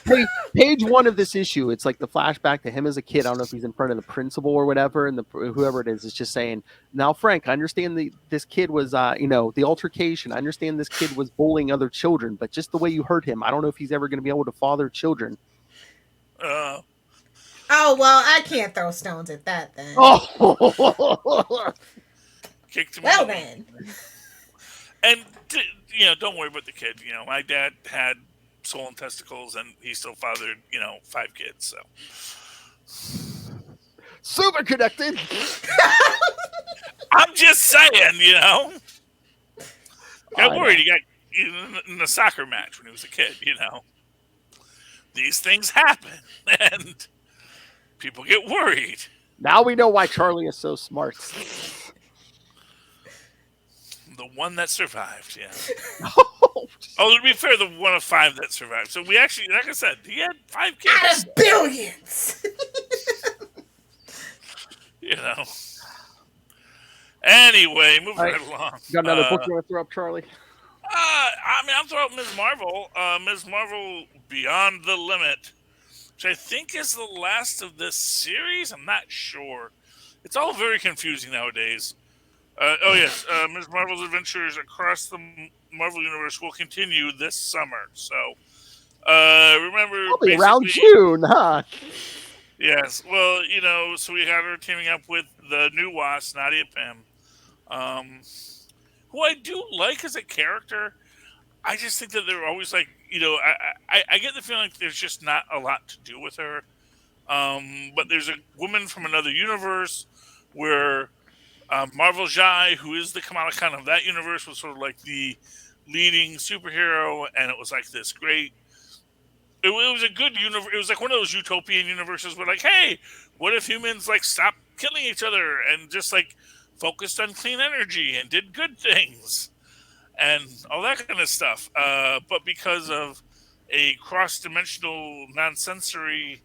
Hey, page 1 of this issue, it's like the flashback to him as a kid. I don't know if he's in front of the principal or whatever, and whoever it is just saying, now, Frank, I understand this kid was, the altercation. I understand this kid was bullying other children, but just the way you hurt him, I don't know if he's ever going to be able to father children. Oh, well, I can't throw stones at that then. Oh! Kicked him Well, out. then. And, don't worry about the kid. You know, my dad had swollen testicles, and he still fathered, 5 kids, so. Super connected! I'm just saying, Got worried. He got in a soccer match when he was a kid, These things happen, and people get worried. Now we know why Charlie is so smart. The one that survived, yeah. Oh, to be fair, the one of 5 that survived. So we actually, like I said, he had 5 kids. Out of billions! Anyway, moving right along. Got another book you want to throw up, Charlie? I'm throwing up Ms. Marvel. Ms. Marvel Beyond the Limit, which I think is the last of this series. I'm not sure. It's all very confusing nowadays. Yes, Ms. Marvel's adventures across the Marvel Universe will continue this summer. So, remember... Probably around June, huh? Yes, well, so we had her teaming up with the new Wasp, Nadia Pym, who I do like as a character. I just think that they're always like, I get the feeling like there's just not a lot to do with her. But there's a woman from another universe where Marvel Jai, who is the Kamala Khan of that universe, was sort of like the leading superhero, and it was like this great... It was a good universe. It was like one of those utopian universes where, like, hey, what if humans stop killing each other and just focused on clean energy and did good things and all that kind of stuff. But because of a cross-dimensional nonsensory,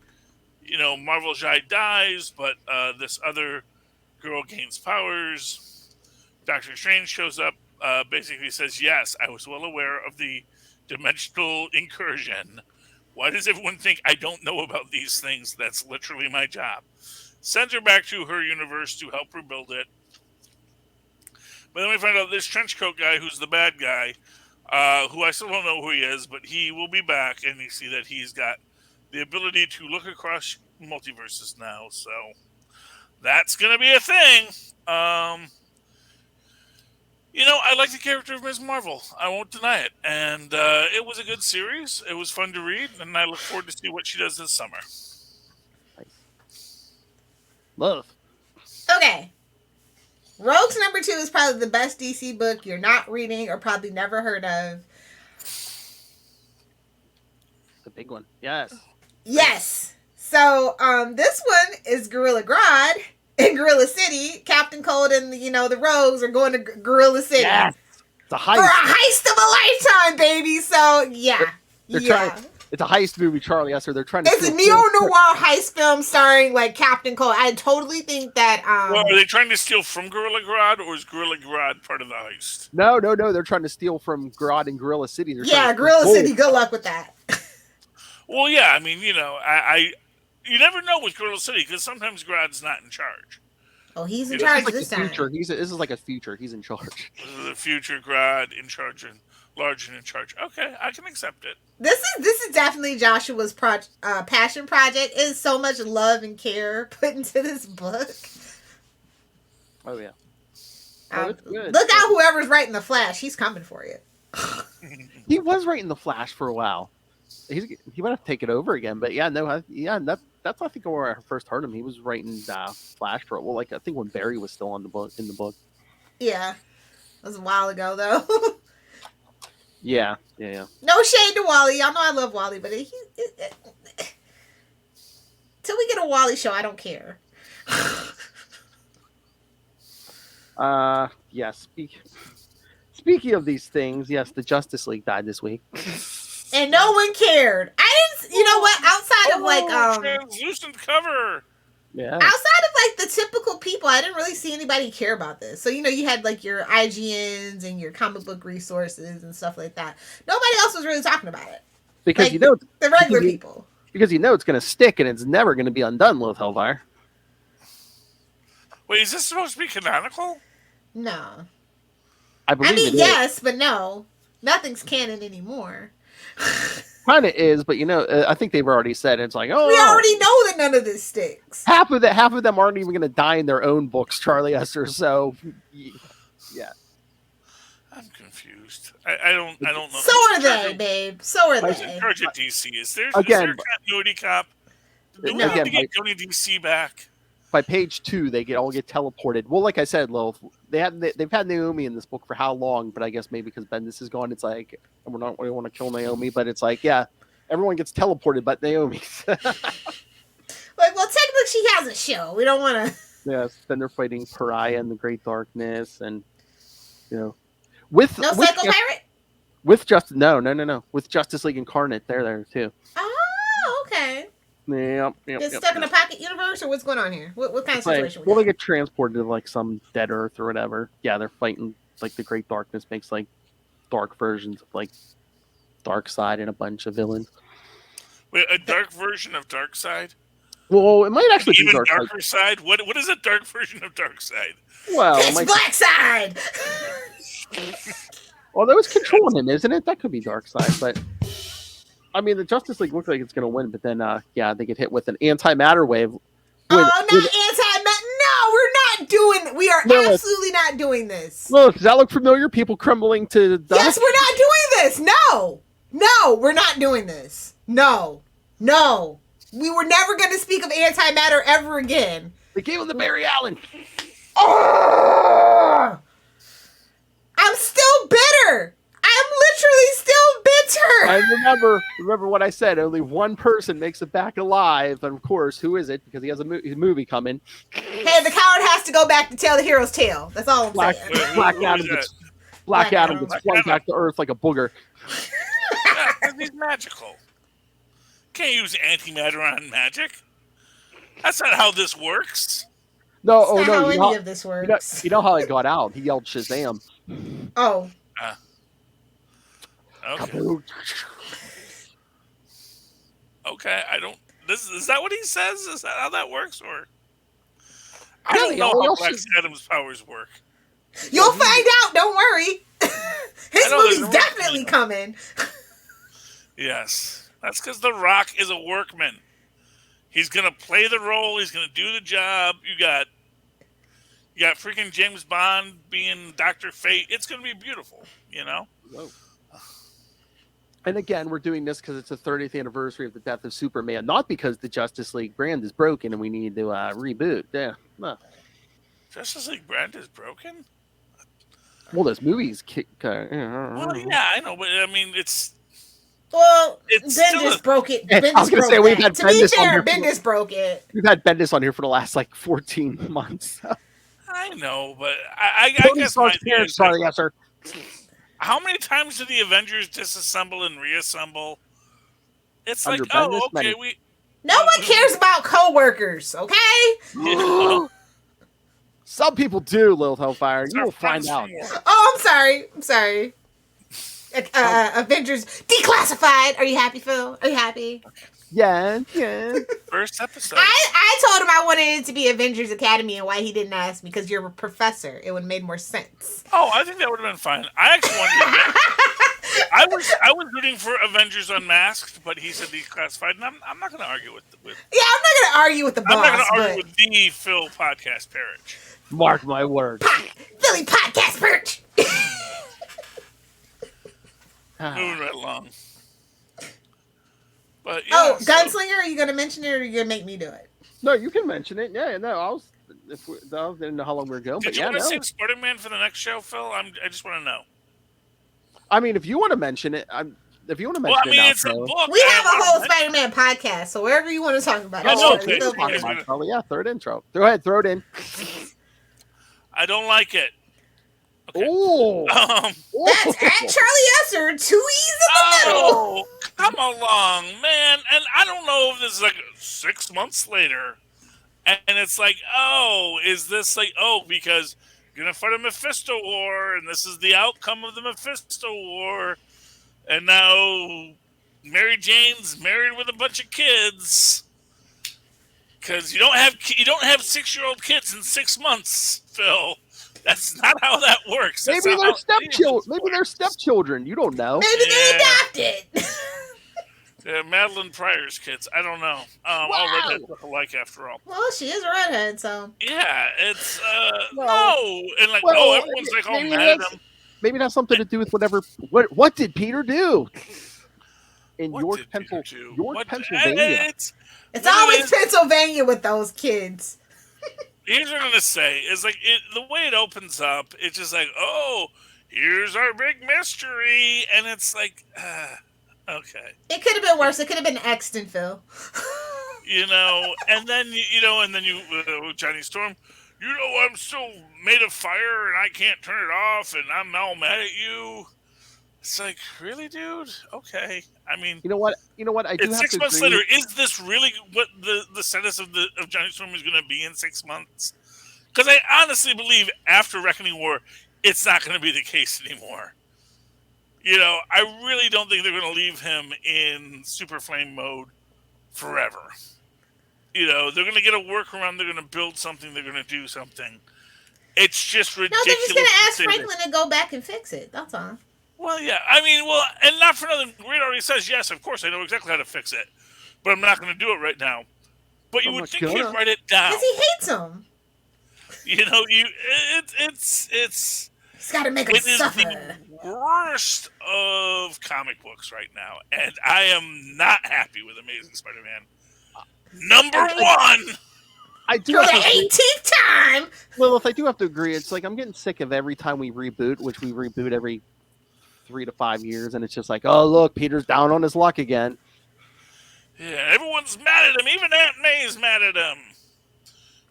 Marvel Jai dies, but this other girl gains powers. Doctor Strange shows up, basically says, yes, I was well aware of the dimensional incursion. Why does everyone think I don't know about these things? That's literally my job. Sends her back to her universe to help rebuild it. But then we find out this trenchcoat guy, who's the bad guy, who I still don't know who he is, but he will be back, and you see that he's got the ability to look across multiverses now. So that's going to be a thing. I like the character of Ms. Marvel. I won't deny it. And it was a good series. It was fun to read, and I look forward to see what she does this summer. Love. Okay. Rogues #2 is probably the best DC book you're not reading or probably never heard of. The big one. Yes. Yes. So, this one is Gorilla Grodd in Gorilla City. Captain Cold and, the Rogues are going to Gorilla City. Yes. It's a heist. For a heist of a lifetime, baby. So, yeah. It's a heist movie, Charlie Esser. They're trying to... It's a neo-noir heist film starring, Captain Cold. I totally think that... Well, are they trying to steal from Gorilla Grodd, or is Gorilla Grodd part of the heist? No. They're trying to steal from Grodd in Gorilla City. Gorilla City. Good luck with that. Well, yeah. I mean, you never know with Gorilla City, because sometimes Grodd's not in charge. Oh, he's in charge this time. This is like a future. He's in charge. The future Grodd in charge and large and in charge. Okay, I can accept it. This is definitely Joshua's passion project. It is so much love and care put into this book. Oh yeah. It's good. Look out, whoever's writing the Flash. He's coming for you. He was writing the Flash for a while. he might have to take it over again. But yeah, no, that's I think where I first heard him. He was writing Flash for well, like I think when Barry was still on the book in the book. Yeah, that was a while ago though. Yeah. No shade to Wally. Y'all know I love Wally, but till we get a Wally show, I don't care. Yeah. Speaking of these things, yes, the Justice League died this week. And no one cared. I didn't. You know what? Outside of like translucent cover. Outside Yeah. of like the typical people, I didn't really see anybody care about this. So you had like your IGNs and your comic book resources and stuff like that. Nobody else was really talking about it Because like, the regular people. Because it's going to stick and it's never going to be undone, Lilith Hellfire. Wait, is this supposed to be canonical? No. I mean, yes, but no. Nothing's canon anymore. Kind of is, but I think they've already said it's like, oh, we already know that none of this sticks. Half of them aren't even going to die in their own books, Charlie Esther. So, yeah. I'm confused. I don't know. So are they, babe. So are Who's they. in charge of DC? Is there a continuity cop? Do we have to get Tony DC back? By page 2, they all get teleported. Well, like I said, Lilith, they've had Naomi in this book for how long? But I guess maybe because Bendis is gone, it's like we want to kill Naomi, but it's like everyone gets teleported, but Naomi. Like, well, technically she has a show. We don't want to. Yes, then they're fighting Pariah and the Great Darkness, and with no Psycho Pirate. With with Justice League Incarnate, they're there too. Oh, okay. Yep. Stuck in a pocket universe, or what's going on here? What kind of situation? Well, they get transported to like some dead Earth or whatever. Yeah, they're fighting like the Great Darkness makes like dark versions of like Darkseid and a bunch of villains. Wait, a dark version of Darkseid? Well, it might actually even be darker side. What is a dark version of Darkseid? Well, it's Blackside. Well, that was controlling him, isn't it? That could be Darkseid, but. I mean, the Justice League looks like it's going to win, but then, they get hit with an antimatter wave. Not antimatter. No, we're not doing. We are absolutely not doing this. Look, does that look familiar? People crumbling to dust? Yes, we're not doing this. No, we're not doing this. No. We were never going to speak of antimatter ever again. They gave him the Barry Allen. Oh! I'm still bitter. I'm literally still bitter. I remember what I said. Only one person makes it back alive, and of course, who is it? Because he has a movie coming. Hey, the coward has to go back to tell the hero's tale. That's all I'm saying. Black Adam gets flung back to Earth like a booger. He's magical. Can't use antimatter on magic. That's not how this works. No, That's not how any of this works. You know how it got out? He yelled Shazam. Oh. Okay. Okay, I don't. Is that what he says? Is that how that works, or I don't know how Black Adam's powers work. You'll find out. Don't worry. His movie's definitely coming. Yes, that's because The Rock is a workman. He's gonna play the role. He's gonna do the job. You got freaking James Bond being Dr. Fate. It's gonna be beautiful. Whoa. And again, we're doing this because it's the 30th anniversary of the death of Superman, not because the Justice League brand is broken and we need to reboot. Yeah. No. Justice League brand is broken? Well, those movies well, yeah, I know, but I mean, it's... Well, Bendis broke it. To be fair, Bendis broke it. We've had Bendis on here for the last, 14 months. I know, but I guess my theory is... Sorry, yes, sir. How many times do the Avengers disassemble and reassemble? It's Under like, Bendis, okay, No one cares about co-workers, okay? Some people do, Lilith Hellfire. You will find out. Oh, I'm sorry. Avengers Declassified. Are you happy, Phil? Are you happy? Yeah. First episode. I told him I wanted it to be Avengers Academy, and why he didn't ask me, because you're a professor. It would have made more sense. Oh, I think that would have been fine. I actually wanted I was rooting for Avengers Unmasked, but he said Declassified, and I'm not going to argue with. Yeah, I'm not going to argue with the boss. I'm not going to argue with the Phil podcast Perich. Mark my words. Philly podcast Perich. Moving right along. But yeah, Gunslinger, are you going to mention it or are you going to make me do it? No, you can mention it. Yeah, no, I didn't know how long we were going, Did but you yeah, want to no. save Spider-Man for the next show, Phil? I just want to know. I mean, if you want to mention it, if you want to mention Well, I mean, it now, it's a Phil. book. We and have I a wanna whole mention- Spider-Man podcast, so wherever you want to talk about I it, know, Charlie, okay, feel so you free. guys are- Charlie, yeah, throw it intro. Go ahead, throw it in. I don't like it. Okay. Oh, That's at Charlie Esser, 2 E's in the middle. Oh, come along, man. And I don't know if this is like 6 months later. And it's like, oh, is this like, because you're going to fight a Mephisto war, and this is the outcome of the Mephisto war. And now Mary Jane's married with a bunch of kids. Because you don't have 6-year-old kids in 6 months, Phil. That's not how that works. That's maybe not they're how stepchildren. it Maybe works. they're stepchildren. You don't know. Maybe they adopted. Madeline Pryor's kids. I don't know. All redheads look alike after all. Well, she is a redhead, so. Yeah, it's Well, no, and like everyone's like all mad at him. Maybe it has something to do with whatever. What did Peter do? In What York, did Peter do? York, Pennsylvania. It's always Pennsylvania with those kids. Here's what I'm gonna say: is like the way it opens up. It's just like, oh, here's our big mystery, and it's like, okay. It could have been worse. It could have been Exton, Phil. And then Johnny Storm. I'm still made of fire, and I can't turn it off, and I'm all mad at you. It's like, really, dude? Okay. I mean, You know what? I do it's have 6 to months agree. later. Is this really what the status of Johnny Storm is going to be in 6 months? Because I honestly believe after Reckoning War, it's not going to be the case anymore. I really don't think they're going to leave him in Super Flame mode forever. They're going to get a workaround. They're going to build something. They're going to do something. It's just No, ridiculous. they're just going to ask say Franklin to go back and fix it. That's all. Well, yeah. I mean, and not for nothing. Reed already says, yes, of course, I know exactly how to fix it. But I'm not going to do it right now. But you would think he'd write it down. Because he hates him. It's He's got to make him suffer. the worst of comic books right now. And I am not happy with Amazing Spider-Man. Number one! I do For have the to agree. 18th time. Lilith, I do have to agree. It's like I'm getting sick of every time we reboot, which we reboot every 3 to 5 years, and it's just like, oh look, Peter's down on his luck again. Yeah, everyone's mad at him. Even Aunt May's mad at him.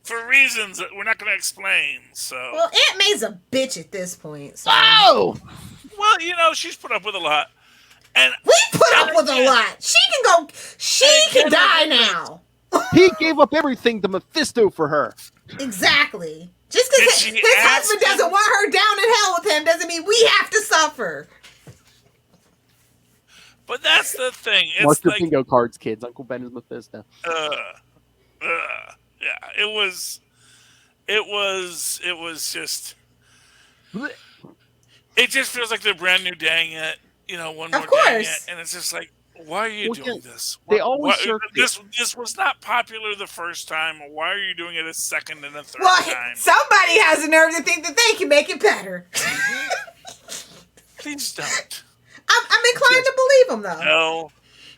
For reasons that we're not going to explain, so... Well, Aunt May's a bitch at this point. So. Oh! Well, she's put up with a lot. And We put up with a lot. She can die now. He gave up everything to Mephisto for her. Exactly. Just because Did his she ask husband doesn't him? want her down in hell with him doesn't mean we have to suffer. But that's the thing. Mark It's your like, bingo cards, kids. Uncle Ben is Mephisto. yeah, it was just, it just feels like they're brand new dang it, one more Of dang it, course. and it's just like, why are you Well, doing yeah, this? they always this was not popular the first time. Why are you doing it a second and a third Well, time? somebody has the nerve to think that they can make it better. Please don't. I'm inclined to believe him, though. Tell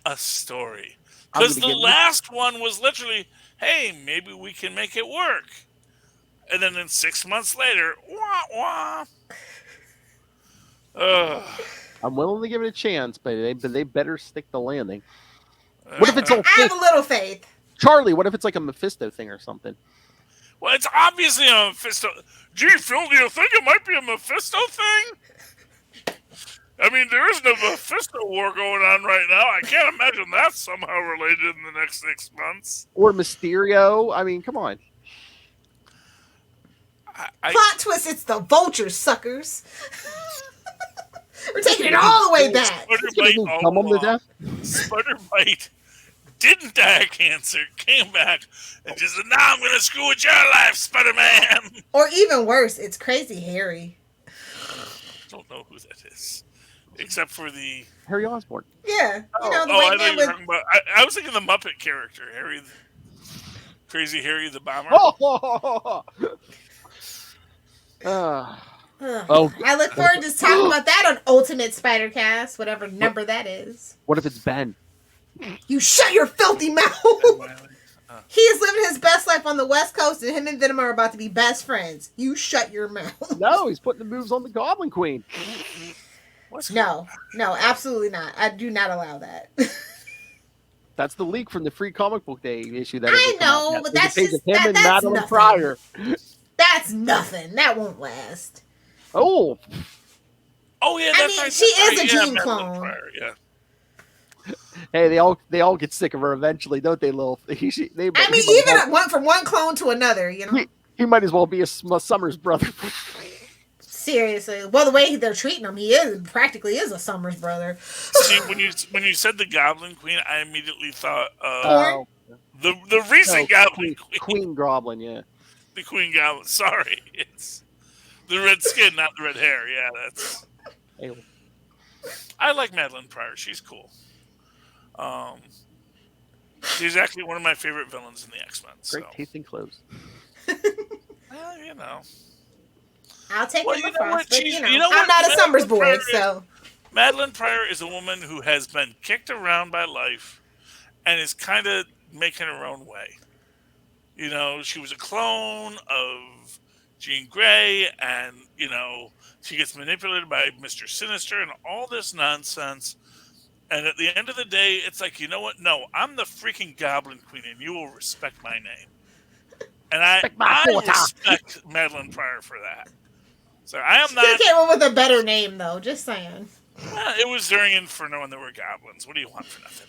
a story. I'm Because gonna the give- last one was literally, hey, maybe we can make it work. And then 6 months later, wah, wah. I'm willing to give it a chance, but they better stick the landing. What if it's all I have a little faith. Charlie? What if it's like a Mephisto thing or something? Well, it's obviously a Mephisto. Gee, Phil, do you think it might be a Mephisto thing? I mean, there isn't a Mephisto war going on right now. I can't imagine that's somehow related in the next 6 months. Or Mysterio? I mean, come on. Plot twist, it's the Vulture, suckers. We're taking it all the way back. Spider-Bite all Come on to along. death. Spider-Bite didn't die of cancer, came back, and just said, now I'm going to screw with your life, Spider-Man. Or even worse, it's Crazy Harry. Don't know who that is. Except for the... Harry Osborn. Yeah, the I white thought you man were with... talking about... I was thinking the Muppet character, Crazy Harry the Bomber. Oh! Oh. I look forward to talking about that on Ultimate Spider-Cast, whatever number that is. What if it's Ben? You shut your filthy mouth. He is living his best life on the West Coast, and him and Venom are about to be best friends. You shut your mouth. No, he's putting the moves on the Goblin Queen. No, absolutely not. I do not allow that. That's the leak from the Free Comic Book Day issue. That I know, but that's just him and that's Madeline nothing. Pryor. That's nothing. That won't last. Oh. Oh yeah, I that's mean, right. she is a gene Madeline clone. Pryor, yeah. Hey, they all get sick of her eventually, don't they, Lil? I mean, even went from one clone to another, you know. He might as well be a Summers brother. Seriously, well, the way they're treating him, he practically is a Summers brother. See, when you said the Goblin Queen, I immediately thought the recent Goblin Queen. Queen Goblin, yeah. The Queen Goblin. Sorry, it's the red skin, not the red hair. Yeah, that's. Hey. I like Madeline Pryor. She's cool. She's actually one of my favorite villains in the X-Men. Great tasting clothes. Well, you know. I'll take Emma Frost, but I'm what? not a Summers boy, so. Madeline Pryor is a woman who has been kicked around by life and is kind of making her own way. You know, she was a clone of Jean Grey, and, you know, she gets manipulated by Mr. Sinister and all this nonsense. And at the end of the day, it's like, you know what? No, I'm the freaking Goblin Queen, and you will respect my name. And I respect Madeline Pryor for that. So I am not. You came up with a better name, though. Just saying. It was during Inferno, and there were goblins. What do you want for nothing?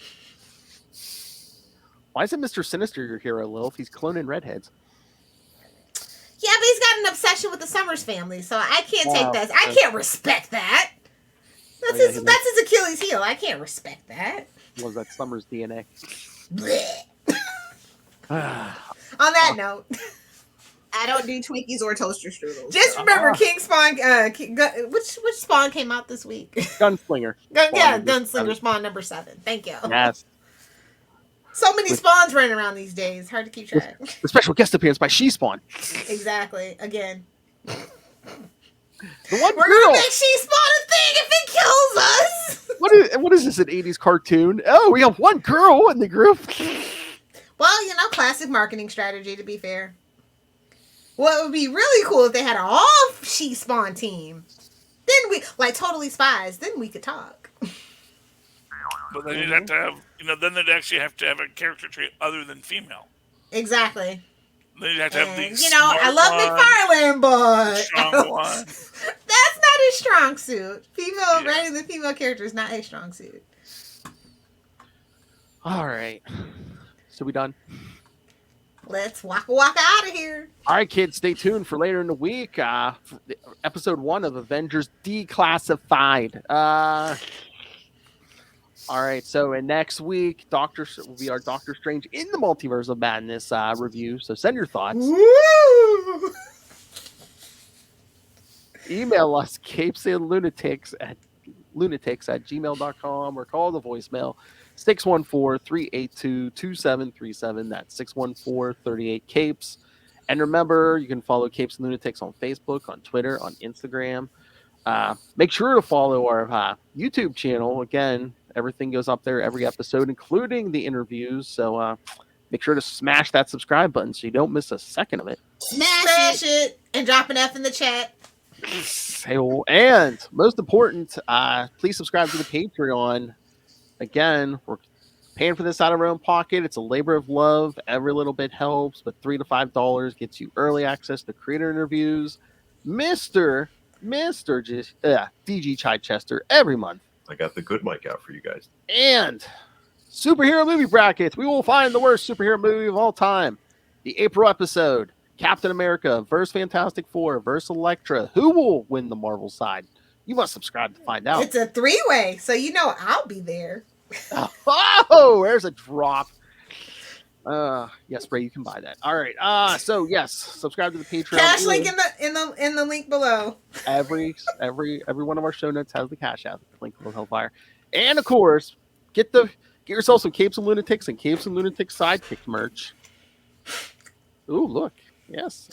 Why isn't Mr. Sinister your hero, Lil? If he's cloning redheads. Yeah, but he's got an obsession with the Summers family, so I can't take that. I can't respect that. That's his Achilles heel. I can't respect that. Was that Summers DNA? On that note, I don't do Twinkies or toaster strudels. Just remember, King Spawn. Which Spawn came out this week? Gunslinger. Gunslinger Spawn number 7. Thank you. Yes. So many Spawns running around these days. Hard to keep track. The special guest appearance by She-Spawn. Exactly. Again. The one We're gonna make She-Spawn a thing if it kills us. What is this, an 80s cartoon? Oh, we have one girl in the group. Well, you know, classic marketing strategy, to be fair. What would be really cool if they had an all She-Spawn team. Then we, like Totally Spies, then we could talk. But then you'd have to have, then they'd actually have to have a character trait other than female. Exactly. Then you'd have to have these. I love McFarlane, but strong one. That's not his strong suit. Writing the female character is not his strong suit. All right. So we done? Let's waka out of here. All right, kids, stay tuned for later in the week. Episode 1 of Avengers Declassified. All right, so next week, will be our Doctor Strange in the Multiverse of Madness review. So send your thoughts. Woo! Email us, CapesandLunatics at gmail.com, or call the voicemail 614-382-2737. That's 614-38-CAPES. And remember, you can follow Capes and Lunatics on Facebook, on Twitter, on Instagram. Make sure to follow our YouTube channel. Again, everything goes up there every episode, including the interviews. So make sure to smash that subscribe button so you don't miss a second of it. Smash it and drop an F in the chat. And most important, please subscribe to the Patreon. Again, we're paying for this out of our own pocket. It's a labor of love. Every little bit helps, but $3 to $5 gets you early access to creator interviews. Mr. DG Chichester every month. I got the good mic out for you guys. And superhero movie brackets. We will find the worst superhero movie of all time. The April episode, Captain America versus Fantastic Four versus Elektra. Who will win the Marvel side? You must subscribe to find out. It's a 3-way, so I'll be there. Oh, there's a drop. Yes, Ray, you can buy that. All right. So yes, subscribe to the Patreon. Cash link in the link below. Every one of our show notes has the cash app link below Hellfire. And of course, get yourself some Capes and Lunatics and Capes and Lunatics sidekick merch. Ooh, look. Yes.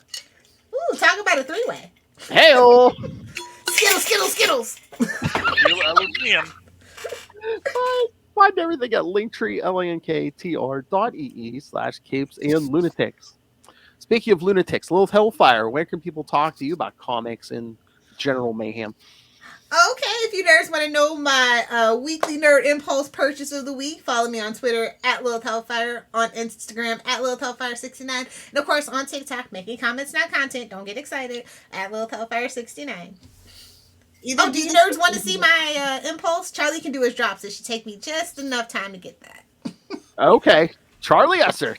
Ooh, talk about a 3-way. Hey-oh. Skittles. I love Neal. Bye. Find everything at linktr.ee/capesandlunatics. Speaking of lunatics, Lilith Hellfire, where can people talk to you about comics and general mayhem? Okay, if you nerds want to know my weekly nerd impulse purchase of the week, follow me on Twitter at Lilith Hellfire, on Instagram at Lilith Hellfire69, and of course on TikTok, making comments, not content. Don't get excited, at Lilith Hellfire69. Oh, do you nerds want to see my impulse? Charlie can do his drops. It should take me just enough time to get that. Okay, Charlie Esser.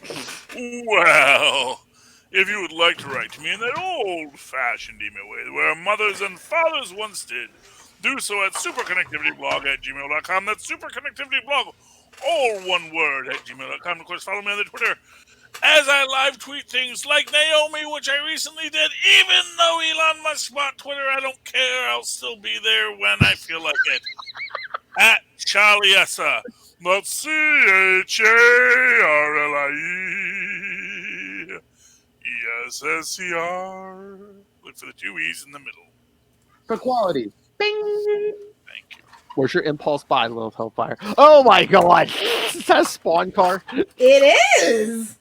Well, if you would like to write to me in that old-fashioned email way where mothers and fathers once did, do so at superconnectivityblog@gmail.com. That's superconnectivityblog, all one word, at gmail.com. Of course, follow me on the Twitter as I live tweet things like Naomi, which I recently did. Even though Elon Musk bought Twitter, I don't care. I'll still be there when I feel like it. At Charlie Essa. That's CHARLIE. ESSER. Look for the two E's in the middle. For quality. Bing. Thank you. Where's your impulse buy, Lilith Hellfire? Oh my god! Is that a Spawn car? It is!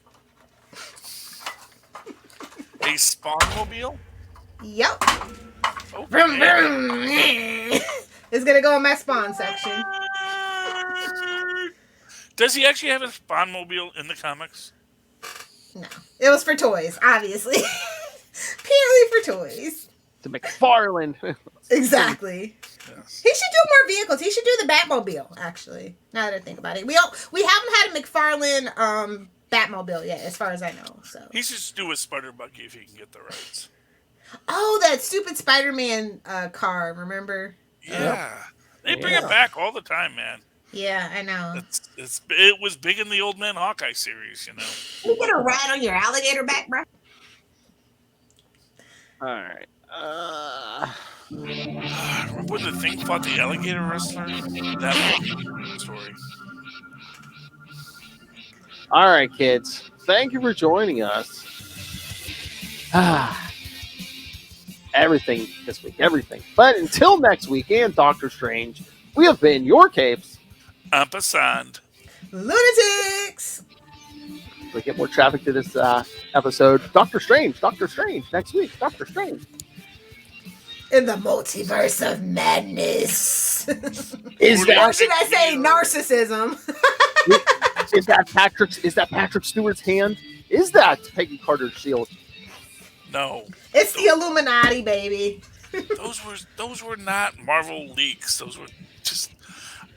A Spawn-mobile? Yep. Okay. Vroom, vroom. It's gonna go in my Spawn section. Does he actually have a Spawn-mobile in the comics? No. It was for toys, obviously. Purely for toys. To McFarlane. Exactly. Yes. He should do more vehicles. He should do the Batmobile, actually. Now that I think about it. We haven't had a McFarlane Batmobile yet, as far as I know. So He should just do a Spider Buggy if he can get the rights. Oh, that stupid Spider-Man car, remember? Yeah. They bring it back all the time, man. Yeah, I know. It was big in the Old Man Hawkeye series, you know. You get a ride on your alligator back, bro? Alright. Remember when the Thing fought the alligator wrestler? That was a story. Alright, kids. Thank you for joining us. Everything this week, everything. But until next week and Doctor Strange, we have been your Capes. Ampersand. Lunatics! We get more traffic to this episode. Doctor Strange next week. Doctor Strange. In the multiverse of madness. Or should I say narcissism? Is that Patrick Stewart's hand? Is that Peggy Carter's shield? No. It's the Illuminati, baby. Those were not Marvel leaks. Those were just...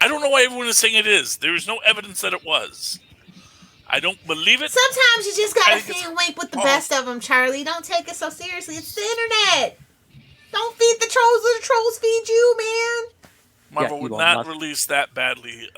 I don't know why everyone is saying it is. There is no evidence that it was. I don't believe it. Sometimes you just gotta fan wink with the best of them, Charlie. Don't take it so seriously. It's the internet. Don't feed the trolls. The trolls feed you, man. Marvel would not release that badly